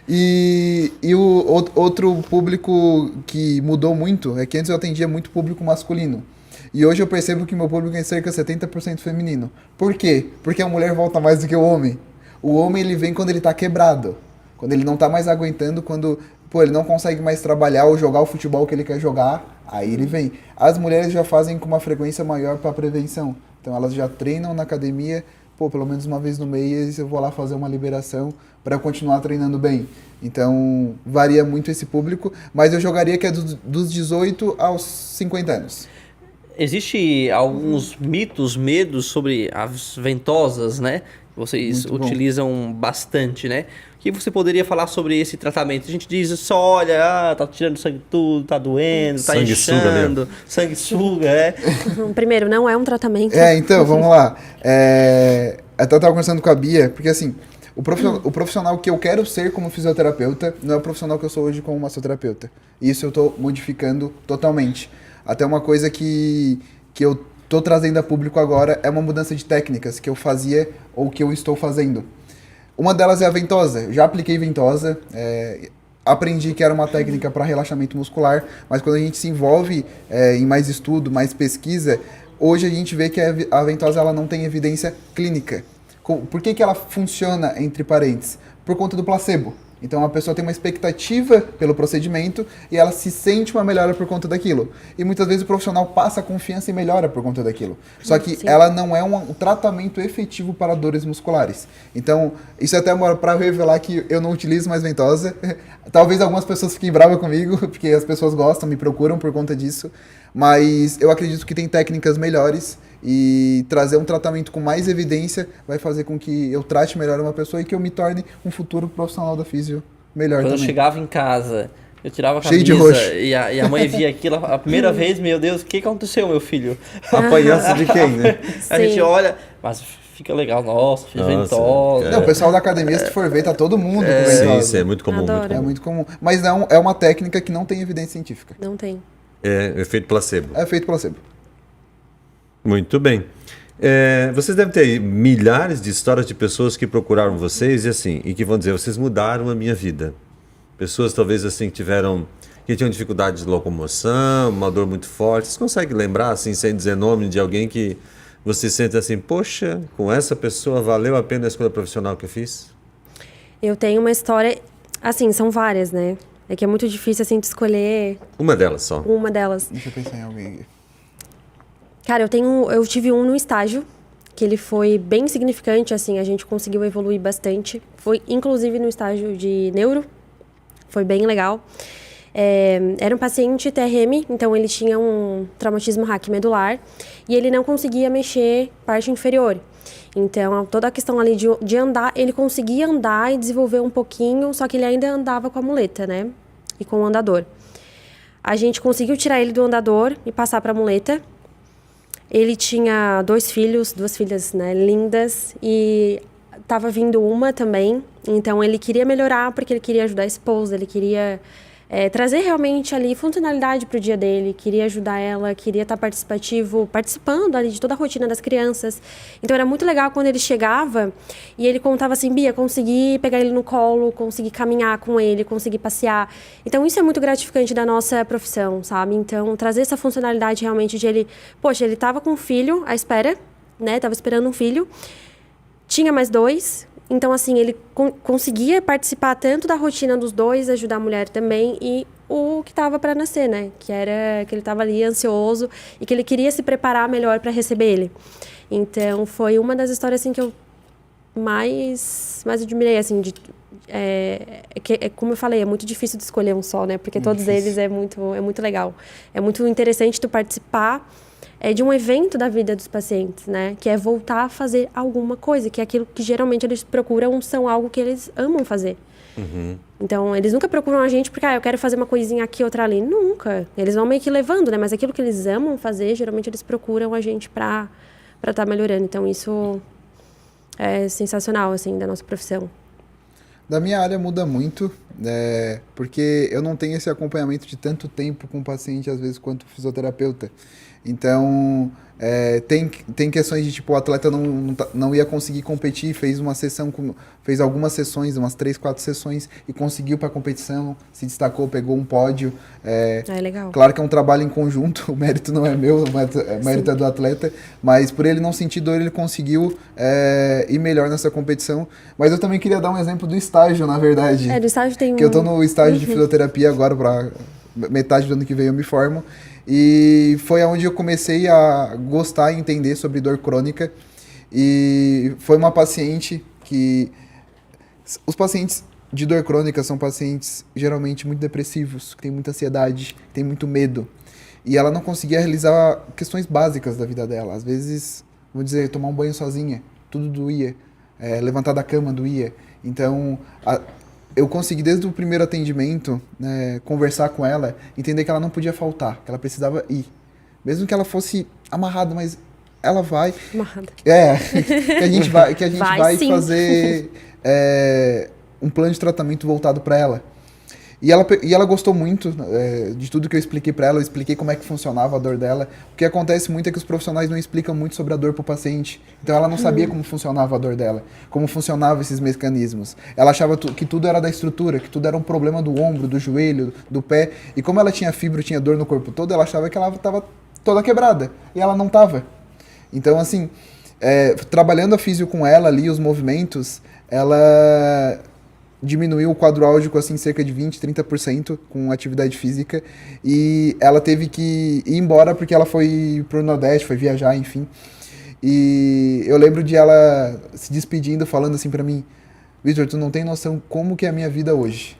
E o outro público que mudou muito é que antes eu atendia muito público masculino. E hoje eu percebo que meu público é cerca de 70% feminino. Por quê? Porque a mulher volta mais do que o homem. O homem, ele vem quando ele tá quebrado. Quando ele não tá mais aguentando, quando ele não consegue mais trabalhar ou jogar o futebol que ele quer jogar, aí ele vem. As mulheres já fazem com uma frequência maior para prevenção. Então elas já treinam na academia, pelo menos uma vez no mês eu vou lá fazer uma liberação para continuar treinando bem. Então varia muito esse público, mas eu jogaria que é dos 18 aos 50 anos. Existe alguns mitos, medos sobre as ventosas, né? Vocês utilizam bastante, né? O que você poderia falar sobre esse tratamento? A gente diz só, olha, tá tirando sangue tudo, tá doendo, tá inchando, sanguessuga, Primeiro, não é um tratamento. Então, vamos lá. Até eu tava conversando com a Bia, porque assim, o profissional que eu quero ser como fisioterapeuta não é o profissional que eu sou hoje como massoterapeuta. Isso eu tô modificando totalmente. Até uma coisa que eu tô trazendo a público agora é uma mudança de técnicas que eu fazia ou que eu estou fazendo. Uma delas é a ventosa. Eu já apliquei ventosa, aprendi que era uma técnica para relaxamento muscular, mas quando a gente se envolve em mais estudo, mais pesquisa, hoje a gente vê que a ventosa ela não tem evidência clínica. Por que ela funciona, entre parênteses? Por conta do placebo. Então a pessoa tem uma expectativa pelo procedimento e ela se sente uma melhora por conta daquilo. E muitas vezes o profissional passa confiança e melhora por conta daquilo. Só que ela não é um tratamento efetivo para dores musculares. Então, isso é até para revelar que eu não utilizo mais ventosa. Talvez algumas pessoas fiquem bravas comigo, porque as pessoas gostam, me procuram por conta disso. Mas eu acredito que tem técnicas melhores e trazer um tratamento com mais evidência vai fazer com que eu trate melhor uma pessoa e que eu me torne um futuro profissional da físio melhor também. Quando eu chegava em casa, eu tirava a Cheio camisa de roxo. e a mãe via aquilo a primeira vez, meu Deus, o que aconteceu, meu filho? Apanhasse de quem, né? A gente olha, mas fica legal, nossa, fiz ventosa. Não, o pessoal da academia, se tu for ver, tá todo mundo com ventosa. Sim, é muito comum. Adoro. É muito comum. Mas não, é uma técnica que não tem evidência científica. Não tem. É efeito placebo. É feito placebo. Muito bem. Vocês devem ter aí milhares de histórias de pessoas que procuraram vocês e que vão dizer, vocês mudaram a minha vida. Pessoas talvez assim que tinham dificuldade de locomoção, uma dor muito forte. Vocês conseguem lembrar, assim, sem dizer nome, de alguém que você sente assim, poxa, com essa pessoa valeu a pena a escolha profissional que eu fiz? Eu tenho uma história, assim, são várias, né? É que é muito difícil, assim, de escolher Uma delas só. uma delas. Deixa eu pensar em alguém aqui. Cara, eu tive um no estágio, que ele foi bem significante, assim, a gente conseguiu evoluir bastante. Foi, inclusive, no estágio de neuro, foi bem legal. Era um paciente TRM, então ele tinha um traumatismo raquimedular e ele não conseguia mexer parte inferior. Então, toda a questão ali de andar, ele conseguia andar e desenvolver um pouquinho, só que ele ainda andava com a muleta, né? E com o andador. A gente conseguiu tirar ele do andador e passar para a muleta. Ele tinha 2 filhos, 2 filhas, né, lindas, e estava vindo uma também. Então, ele queria melhorar porque ele queria ajudar a esposa, ele queria trazer realmente ali funcionalidade para o dia dele, queria ajudar ela, queria estar participando ali de toda a rotina das crianças. Então, era muito legal quando ele chegava e ele contava assim, Bia, consegui pegar ele no colo, consegui caminhar com ele, consegui passear. Então, isso é muito gratificante da nossa profissão, sabe? Então, trazer essa funcionalidade realmente de ele... Poxa, ele estava com um filho à espera, né? Estava esperando um filho. Tinha mais 2... Então, assim, ele conseguia participar tanto da rotina dos 2, ajudar a mulher também, e o que estava para nascer, né? Que era que ele estava ali ansioso e que ele queria se preparar melhor para receber ele. Então, foi uma das histórias, assim, que eu mais admirei, assim, como eu falei, é muito difícil de escolher um só, né? Porque todos eles é muito legal. É muito interessante tu participar de um evento da vida dos pacientes, né? Que é voltar a fazer alguma coisa, que é aquilo que geralmente eles procuram, são algo que eles amam fazer. Então, eles nunca procuram a gente porque, eu quero fazer uma coisinha aqui, outra ali. Nunca. Eles vão meio que levando, né? Mas aquilo que eles amam fazer, geralmente eles procuram a gente pra estar melhorando. Então, isso é sensacional, assim, da nossa profissão. Da minha área muda muito, porque eu não tenho esse acompanhamento de tanto tempo com o paciente, às vezes, quanto fisioterapeuta. Então, tem questões de, tipo, o atleta não ia conseguir competir, fez algumas sessões, umas 3, 4 sessões, e conseguiu para a competição, se destacou, pegou um pódio. Legal. Claro que é um trabalho em conjunto, o mérito não é meu, o mérito é do atleta, mas por ele não sentir dor, ele conseguiu ir melhor nessa competição. Mas eu também queria dar um exemplo do estágio, na verdade. Do estágio tem que eu tô no estágio de fisioterapia agora, para metade do ano que vem eu me formo. E foi onde eu comecei a gostar e entender sobre dor crônica. E foi uma paciente que... Os pacientes de dor crônica são pacientes geralmente muito depressivos, que têm muita ansiedade, que têm muito medo. E ela não conseguia realizar questões básicas da vida dela. Às vezes, vou dizer, tomar um banho sozinha, tudo doía. Levantar da cama doía. Então... eu consegui, desde o primeiro atendimento, conversar com ela, entender que ela não podia faltar, que ela precisava ir. Mesmo que ela fosse amarrada, mas ela vai... Amarrada. Que a gente vai sim. fazer um plano de tratamento voltado para ela. E ela gostou muito de tudo que eu expliquei para ela, eu expliquei como é que funcionava a dor dela. O que acontece muito é que os profissionais não explicam muito sobre a dor para o paciente. Então ela não sabia como funcionava a dor dela, como funcionavam esses mecanismos. Ela achava que tudo era da estrutura, que tudo era um problema do ombro, do joelho, do pé. E como ela tinha fibra, tinha dor no corpo todo, ela achava que ela estava toda quebrada. E ela não estava. Então, assim, trabalhando a físio com ela ali, os movimentos, ela... diminuiu o quadro álgico assim cerca de 20, 30% com atividade física, e ela teve que ir embora porque ela foi pro Nordeste, foi viajar, enfim. E eu lembro de ela se despedindo, falando assim pra mim: Vitor, tu não tem noção como que é a minha vida hoje,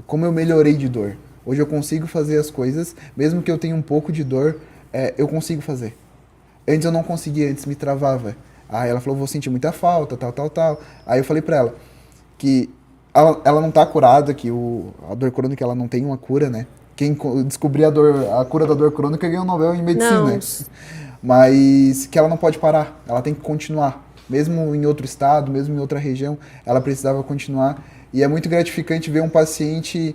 como eu melhorei de dor. Hoje eu consigo fazer as coisas, mesmo que eu tenha um pouco de dor, eu consigo fazer. Antes eu não conseguia, antes me travava. Aí ela falou: vou sentir muita falta, tal. Aí eu falei pra ela que ela não tá curada, que a dor crônica ela não tem uma cura, né? Quem descobrir a cura da dor crônica ganhou um Nobel em medicina. Não. Mas que ela não pode parar, ela tem que continuar. Mesmo em outro estado, mesmo em outra região, ela precisava continuar. E é muito gratificante ver um paciente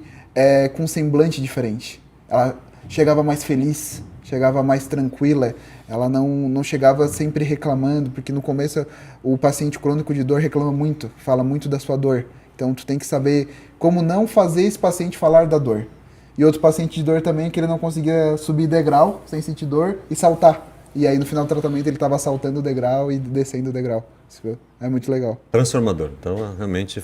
com um semblante diferente. Ela chegava mais feliz, chegava mais tranquila, ela não chegava sempre reclamando, porque no começo o paciente crônico de dor reclama muito, fala muito da sua dor. Então tu tem que saber como não fazer esse paciente falar da dor. E outro paciente de dor também, que ele não conseguia subir degrau sem sentir dor e saltar. E aí no final do tratamento ele estava saltando o degrau e descendo o degrau. Isso é muito legal. Transformador. Então, realmente,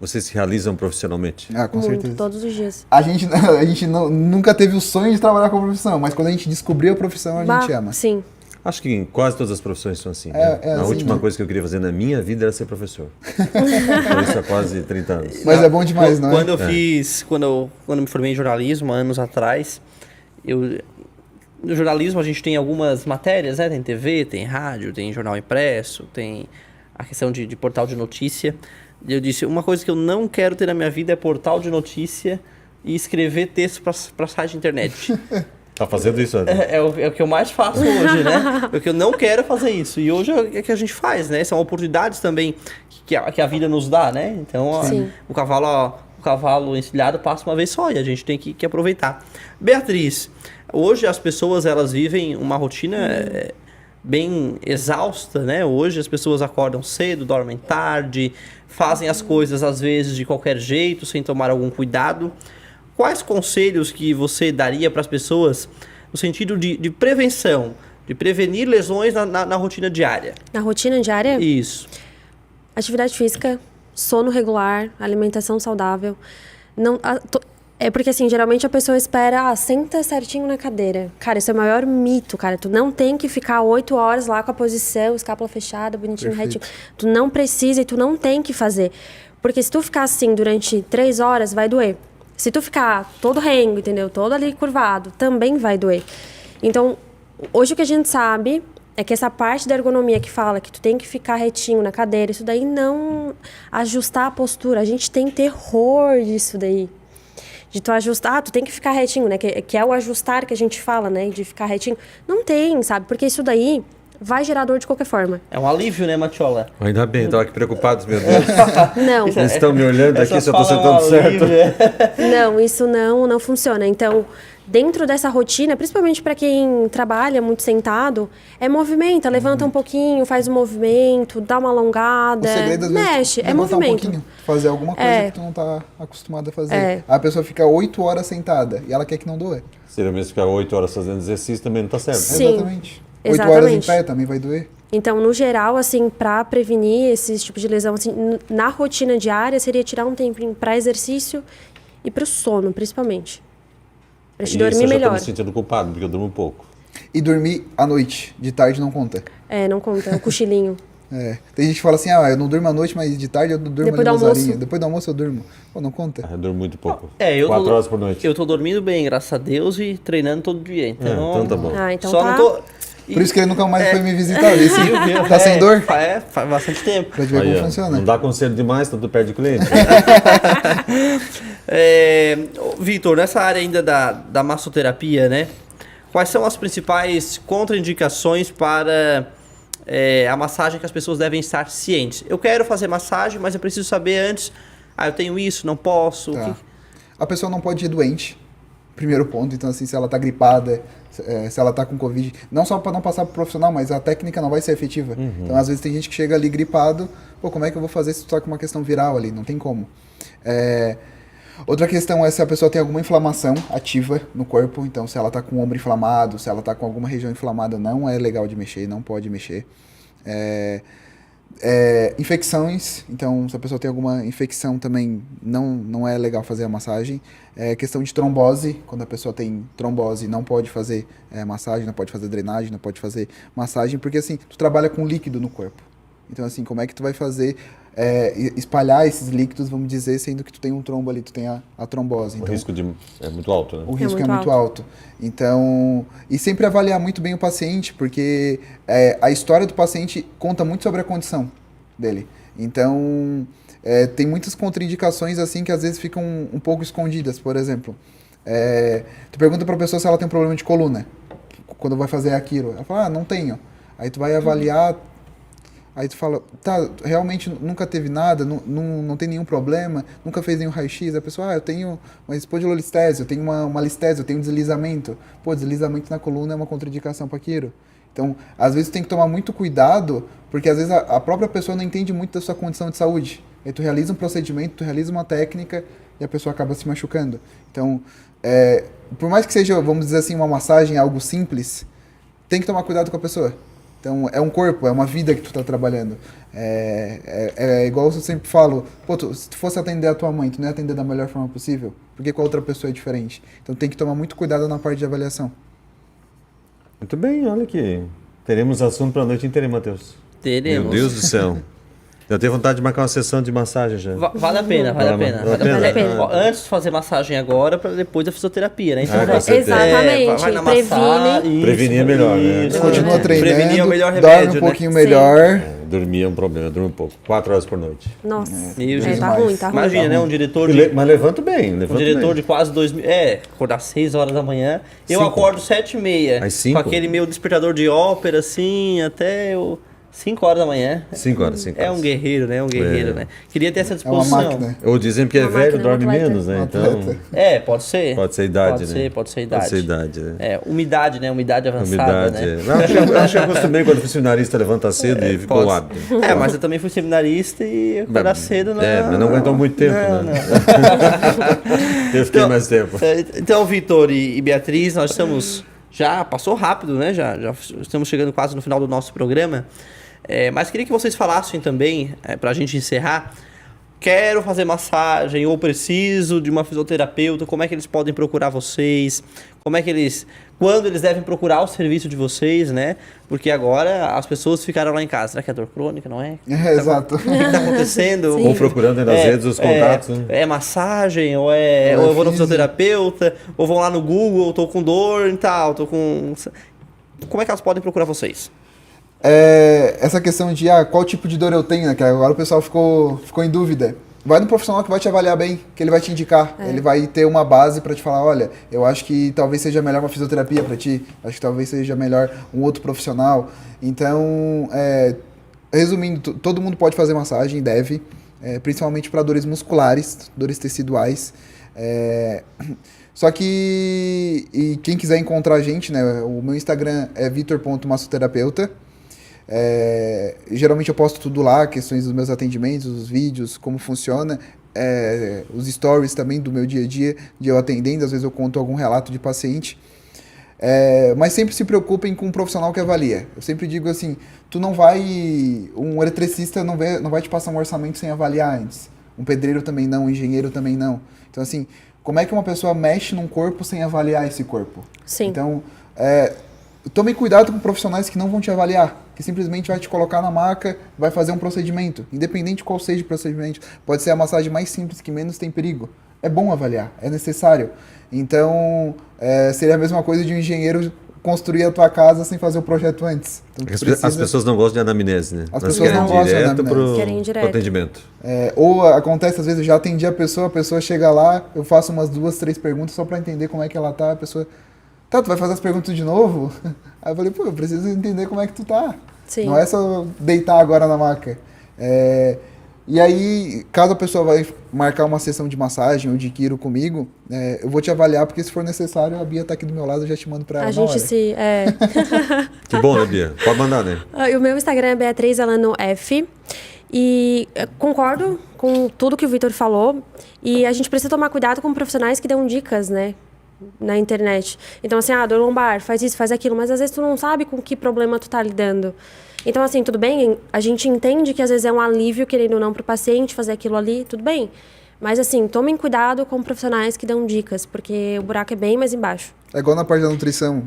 vocês se realizam profissionalmente. Com certeza. Todos os dias. A gente nunca teve o sonho de trabalhar com a profissão, mas quando a gente descobriu a profissão, a gente ama. Sim. Acho que em quase todas as profissões são assim. Né? A assim, última né? coisa que eu queria fazer na minha vida era ser professor. Por isso há quase 30 anos. Mas é bom demais, não é? Quando eu fiz, quando eu me formei em jornalismo, anos atrás, no jornalismo a gente tem algumas matérias, né? Tem TV, tem rádio, tem jornal impresso, tem a questão de portal de notícia. E eu disse, uma coisa que eu não quero ter na minha vida é portal de notícia e escrever texto para site de internet. Tá fazendo isso, André? É o que eu mais faço hoje, né? Porque eu não quero fazer isso. E hoje é o que a gente faz, né? São oportunidades também que a vida nos dá, né? Então, ó, o cavalo encilhado passa uma vez só e a gente tem que aproveitar. Beatriz, hoje as pessoas elas vivem uma rotina bem exausta, né? Hoje as pessoas acordam cedo, dormem tarde, fazem as coisas às vezes de qualquer jeito, sem tomar algum cuidado. Quais conselhos que você daria para as pessoas no sentido de prevenção, de prevenir lesões na rotina diária? Na rotina diária? Isso. Atividade física, sono regular, alimentação saudável. É porque, assim, geralmente a pessoa espera, senta certinho na cadeira. Cara, isso é o maior mito, cara. Tu não tem que ficar 8 horas lá com a posição, escápula fechada, bonitinho, retinho. Tu não precisa e tu não tem que fazer. Porque se tu ficar assim durante 3 horas, vai doer. Se tu ficar todo rengo, entendeu? Todo ali curvado, também vai doer. Então, hoje o que a gente sabe é que essa parte da ergonomia que fala que tu tem que ficar retinho na cadeira, isso daí não ajustar a postura. A gente tem terror disso daí. De tu ajustar, tu tem que ficar retinho, né? Que é o ajustar que a gente fala, né? De ficar retinho. Não tem, sabe? Porque isso daí vai gerar dor de qualquer forma. É um alívio, né, Matiola? Ainda bem, estava aqui preocupados, meu Deus. Não. Eles estão me olhando aqui se eu estou fala sentando certo. Não, isso não funciona. Então, dentro dessa rotina, principalmente para quem trabalha muito sentado, movimenta, levanta um pouquinho, faz um movimento, dá uma alongada, O segredo, às mexe, vezes, é levantar movimento. um pouquinho, fazer alguma coisa que tu não tá acostumado a fazer. É. A pessoa fica 8 horas sentada e ela quer que não doer. Se ele mesmo ficar 8 horas fazendo exercício, também não está certo. Sim. Exatamente. 8 horas em Exatamente. pé também vai doer. Então, no geral, assim, para prevenir esses tipos de lesão, assim, na rotina diária, seria tirar um tempinho para exercício e para o sono, principalmente. Para te dormir eu já melhor. estou me sentindo culpado, porque eu durmo pouco. E dormir à noite, de tarde não conta. Não conta, é o cochilinho. Tem gente que fala assim, eu não durmo à noite, mas de tarde eu durmo Depois ali do umas almoço. horinhas. Depois do almoço eu durmo. Pô, não conta. Eu durmo muito pouco. 4 horas por noite. Eu tô dormindo bem, graças a Deus, e treinando todo dia. Então tá bom. Então Só tá. não tô... Por isso que ele nunca mais foi me visitar. Esse, Viu? tá sem dor? Faz bastante tempo. Pra te ver Aí, como ó, funciona. não dá conselho demais, tu perde cliente. Vitor, nessa área ainda da massoterapia, né? Quais são as principais contraindicações para a massagem que as pessoas devem estar cientes? Eu quero fazer massagem, mas eu preciso saber antes. Eu tenho isso, não posso. Tá. A pessoa não pode ir doente. Primeiro ponto. Então, assim, se ela tá gripada, se ela tá com Covid, não só para não passar pro profissional, mas a técnica não vai ser efetiva. Então, às vezes tem gente que chega ali gripado, como é que eu vou fazer se tu tá com uma questão viral ali? Não tem como. Outra questão é se a pessoa tem alguma inflamação ativa no corpo. Então, se ela tá com o ombro inflamado, se ela tá com alguma região inflamada, não é legal de mexer, não pode mexer. Infecções, então se a pessoa tem alguma infecção também não é legal fazer a massagem. Questão de trombose, quando a pessoa tem trombose não pode fazer massagem, não pode fazer drenagem, não pode fazer massagem, porque assim, tu trabalha com líquido no corpo. Então assim, como é que tu vai fazer, espalhar esses líquidos, vamos dizer, sendo que tu tem um trombo ali, tu tem a trombose. O risco é muito alto, né? O risco é muito alto. Então, e sempre avaliar muito bem o paciente, porque a história do paciente conta muito sobre a condição dele. Então, tem muitas contraindicações assim que às vezes ficam um pouco escondidas. Por exemplo, tu pergunta para a pessoa se ela tem um problema de coluna, quando vai fazer aquilo. Ela fala, não tenho. Aí tu vai avaliar, aí tu fala, tá, realmente nunca teve nada, não tem nenhum problema, nunca fez nenhum raio-x. A pessoa, eu tenho uma espondilolistese, eu tenho uma listese, eu tenho um deslizamento. Pô, deslizamento na coluna é uma contraindicação para aquilo. Então, às vezes tem que tomar muito cuidado, porque às vezes a própria pessoa não entende muito da sua condição de saúde. Aí tu realiza um procedimento, tu realiza uma técnica e a pessoa acaba se machucando. Então, por mais que seja, vamos dizer assim, uma massagem, algo simples, tem que tomar cuidado com a pessoa. Então, é um corpo, é uma vida que tu tá trabalhando. Igual eu sempre falo, se tu fosse atender a tua mãe, tu não ia atender da melhor forma possível, porque com a outra pessoa é diferente. Então, tem que tomar muito cuidado na parte de avaliação. Muito bem, olha aqui. Teremos assunto para a noite inteira, hein, Matheus? Teremos. Meu Deus do céu. Eu tenho vontade de marcar uma sessão de massagem já. Vale a pena, vale a pena. Vale a pena. Ó, antes de fazer massagem agora, para depois da fisioterapia, né? Então, com certeza. Exatamente. vai na massagem. Prevenir é melhor, né? Isso. Continua treinando, Prevenir é o melhor dorme remédio, um pouquinho né? melhor. Dormir é um problema, eu durmo um pouco. 4 horas por noite. Nossa, Meu tá Jesus. ruim, tá ruim. Imagina, né? Um diretor Mas levanto bem, um diretor de quase 2 mil. Acordar 6 horas da manhã. Eu 5. acordo 7h30. Às 5? Com aquele meu despertador de ópera, assim, até 5 horas da manhã. 5 horas, 5 horas. É um guerreiro, né? né? Queria ter essa É disposição. uma máquina. Ou dizem que é Uma velho, máquina, dorme um atleta. menos, né? Um Então, atleta. Pode ser. pode ser idade, Pode né? ser, pode ser idade. Pode ser idade, né? Umidade, né? Umidade avançada, Umidade, né? Eu acho que eu acostumei quando fui seminarista levantar cedo e ficou Pode- o hábito. Mas eu também fui seminarista e acordar cedo não. Mas não aguentou muito tempo, Não, né? Eu fiquei mais tempo. Então, Vitor e Beatriz, nós estamos. Já passou rápido, né? Já estamos chegando quase no final do nosso programa. Mas queria que vocês falassem também, para a gente encerrar. Quero fazer massagem ou preciso de uma fisioterapeuta, como é que eles podem procurar vocês? Quando eles devem procurar o serviço de vocês, né? Porque agora as pessoas ficaram lá em casa. Será que é dor crônica, não é? Exato. O que está acontecendo? Sim. Vão procurando aí nas redes os contatos. Né? É massagem, ou eu vou no físio. fisioterapeuta, ou vão lá no Google, tô com dor e tal, tô com... Como é que elas podem procurar vocês? Essa questão de qual tipo de dor eu tenho, né? Que agora o pessoal ficou em dúvida. Vai no profissional que vai te avaliar bem, que ele vai te indicar. Ele vai ter uma base para te falar, olha, eu acho que talvez seja melhor uma fisioterapia para ti, acho que talvez seja melhor um outro profissional. Então, resumindo, todo mundo pode fazer massagem, deve, principalmente para dores musculares, dores teciduais. Só que, e quem quiser encontrar a gente, né, o meu Instagram é vitor.massoterapeuta. Geralmente eu posto tudo lá, questões dos meus atendimentos, os vídeos, como funciona, os stories também do meu dia a dia, de eu atendendo, às vezes eu conto algum relato de paciente. Mas sempre se preocupem com um profissional que avalia. Eu sempre digo assim, um eletricista não vai te passar um orçamento sem avaliar antes. Um pedreiro também não, um engenheiro também não. Então assim, como é que uma pessoa mexe num corpo sem avaliar esse corpo? Sim. Então, tome cuidado com profissionais que não vão te avaliar, que simplesmente vai te colocar na maca, vai fazer um procedimento, independente de qual seja o procedimento. Pode ser a massagem mais simples, que menos tem perigo. É bom avaliar, é necessário. Então, seria a mesma coisa de um engenheiro construir a tua casa sem fazer o projeto antes. Então, As pessoas não gostam de anamnese, né? As Elas pessoas não gostam de direto anamnese. Querem pro direto. atendimento. Ou acontece, às vezes, eu já atendi a pessoa chega lá, eu faço umas 2, 3 perguntas só para entender como é que ela tá, a pessoa... Tá, tu vai fazer as perguntas de novo? Aí eu falei, eu preciso entender como é que tu tá. Sim. Não é só deitar agora na maca. E aí, caso a pessoa vai marcar uma sessão de massagem ou de quiro comigo, eu vou te avaliar, porque se for necessário, a Bia tá aqui do meu lado, eu já te mando pra ela A na gente hora. se... Que bom, né, Bia? Pode mandar, né? O meu Instagram é Beatriz Elano F. E concordo com tudo que o Vitor falou. E a gente precisa tomar cuidado com profissionais que dão dicas, né? Na internet. Então, assim, dor lombar, faz isso, faz aquilo. Mas às vezes tu não sabe com que problema tu tá lidando. Então, assim, tudo bem, a gente entende que às vezes é um alívio, querendo ou não, pro paciente fazer aquilo ali, tudo bem. Mas, assim, tomem cuidado com profissionais que dão dicas, porque o buraco é bem mais embaixo. É igual na parte da nutrição,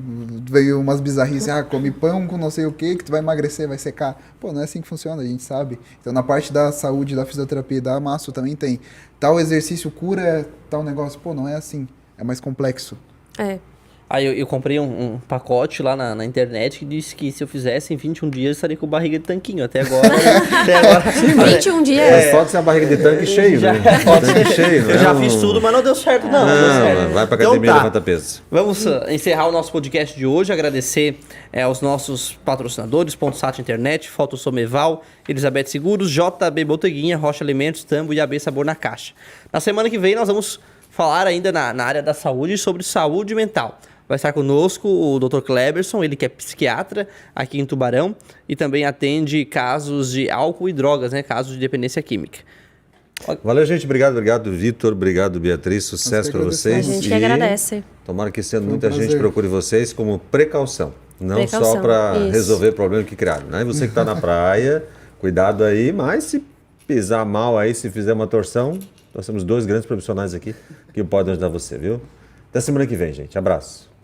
veio umas bizarrices, come pão com não sei o que tu vai emagrecer, vai secar. Pô, não é assim que funciona, a gente sabe. Então, na parte da saúde, da fisioterapia, da masso também tem. Tal exercício cura tal negócio. Pô, não é assim. É mais complexo. Aí eu comprei um pacote lá na internet que disse que se eu fizesse em 21 dias eu estaria com barriga de tanquinho. Até agora. 21 dias. Mas pode ser a barriga de tanque cheio, né? Pode Tanque ser. cheio, não Eu é já um- fiz tudo, mas não deu certo, não. Não deu certo. Não, vai pra Então academia e tá. levanta peso. Vamos encerrar o nosso podcast de hoje, agradecer aos nossos patrocinadores, Ponto Sat Internet, Foto Someval, Elizabeth Seguros, JB Boteguinha, Rocha Alimentos, Tambo e AB Sabor na Caixa. Na semana que vem nós vamos falar ainda na área da saúde sobre saúde mental. Vai estar conosco o Dr. Kleberson, ele que é psiquiatra aqui em Tubarão e também atende casos de álcool e drogas, né? Casos de dependência química. Valeu, gente. Obrigado, Vitor. Obrigado, Beatriz. Sucesso para que A vocês. gente que agradece. Tomara que esse ano Foi um muita gente prazer. procure vocês como precaução. Não só Precaução, para isso. resolver o problema que criaram. Né? Você que está na praia, cuidado aí. Mas se pisar mal aí, se fizer uma torção, nós temos 2 grandes profissionais aqui que podem ajudar você, viu? Até semana que vem, gente. Abraço.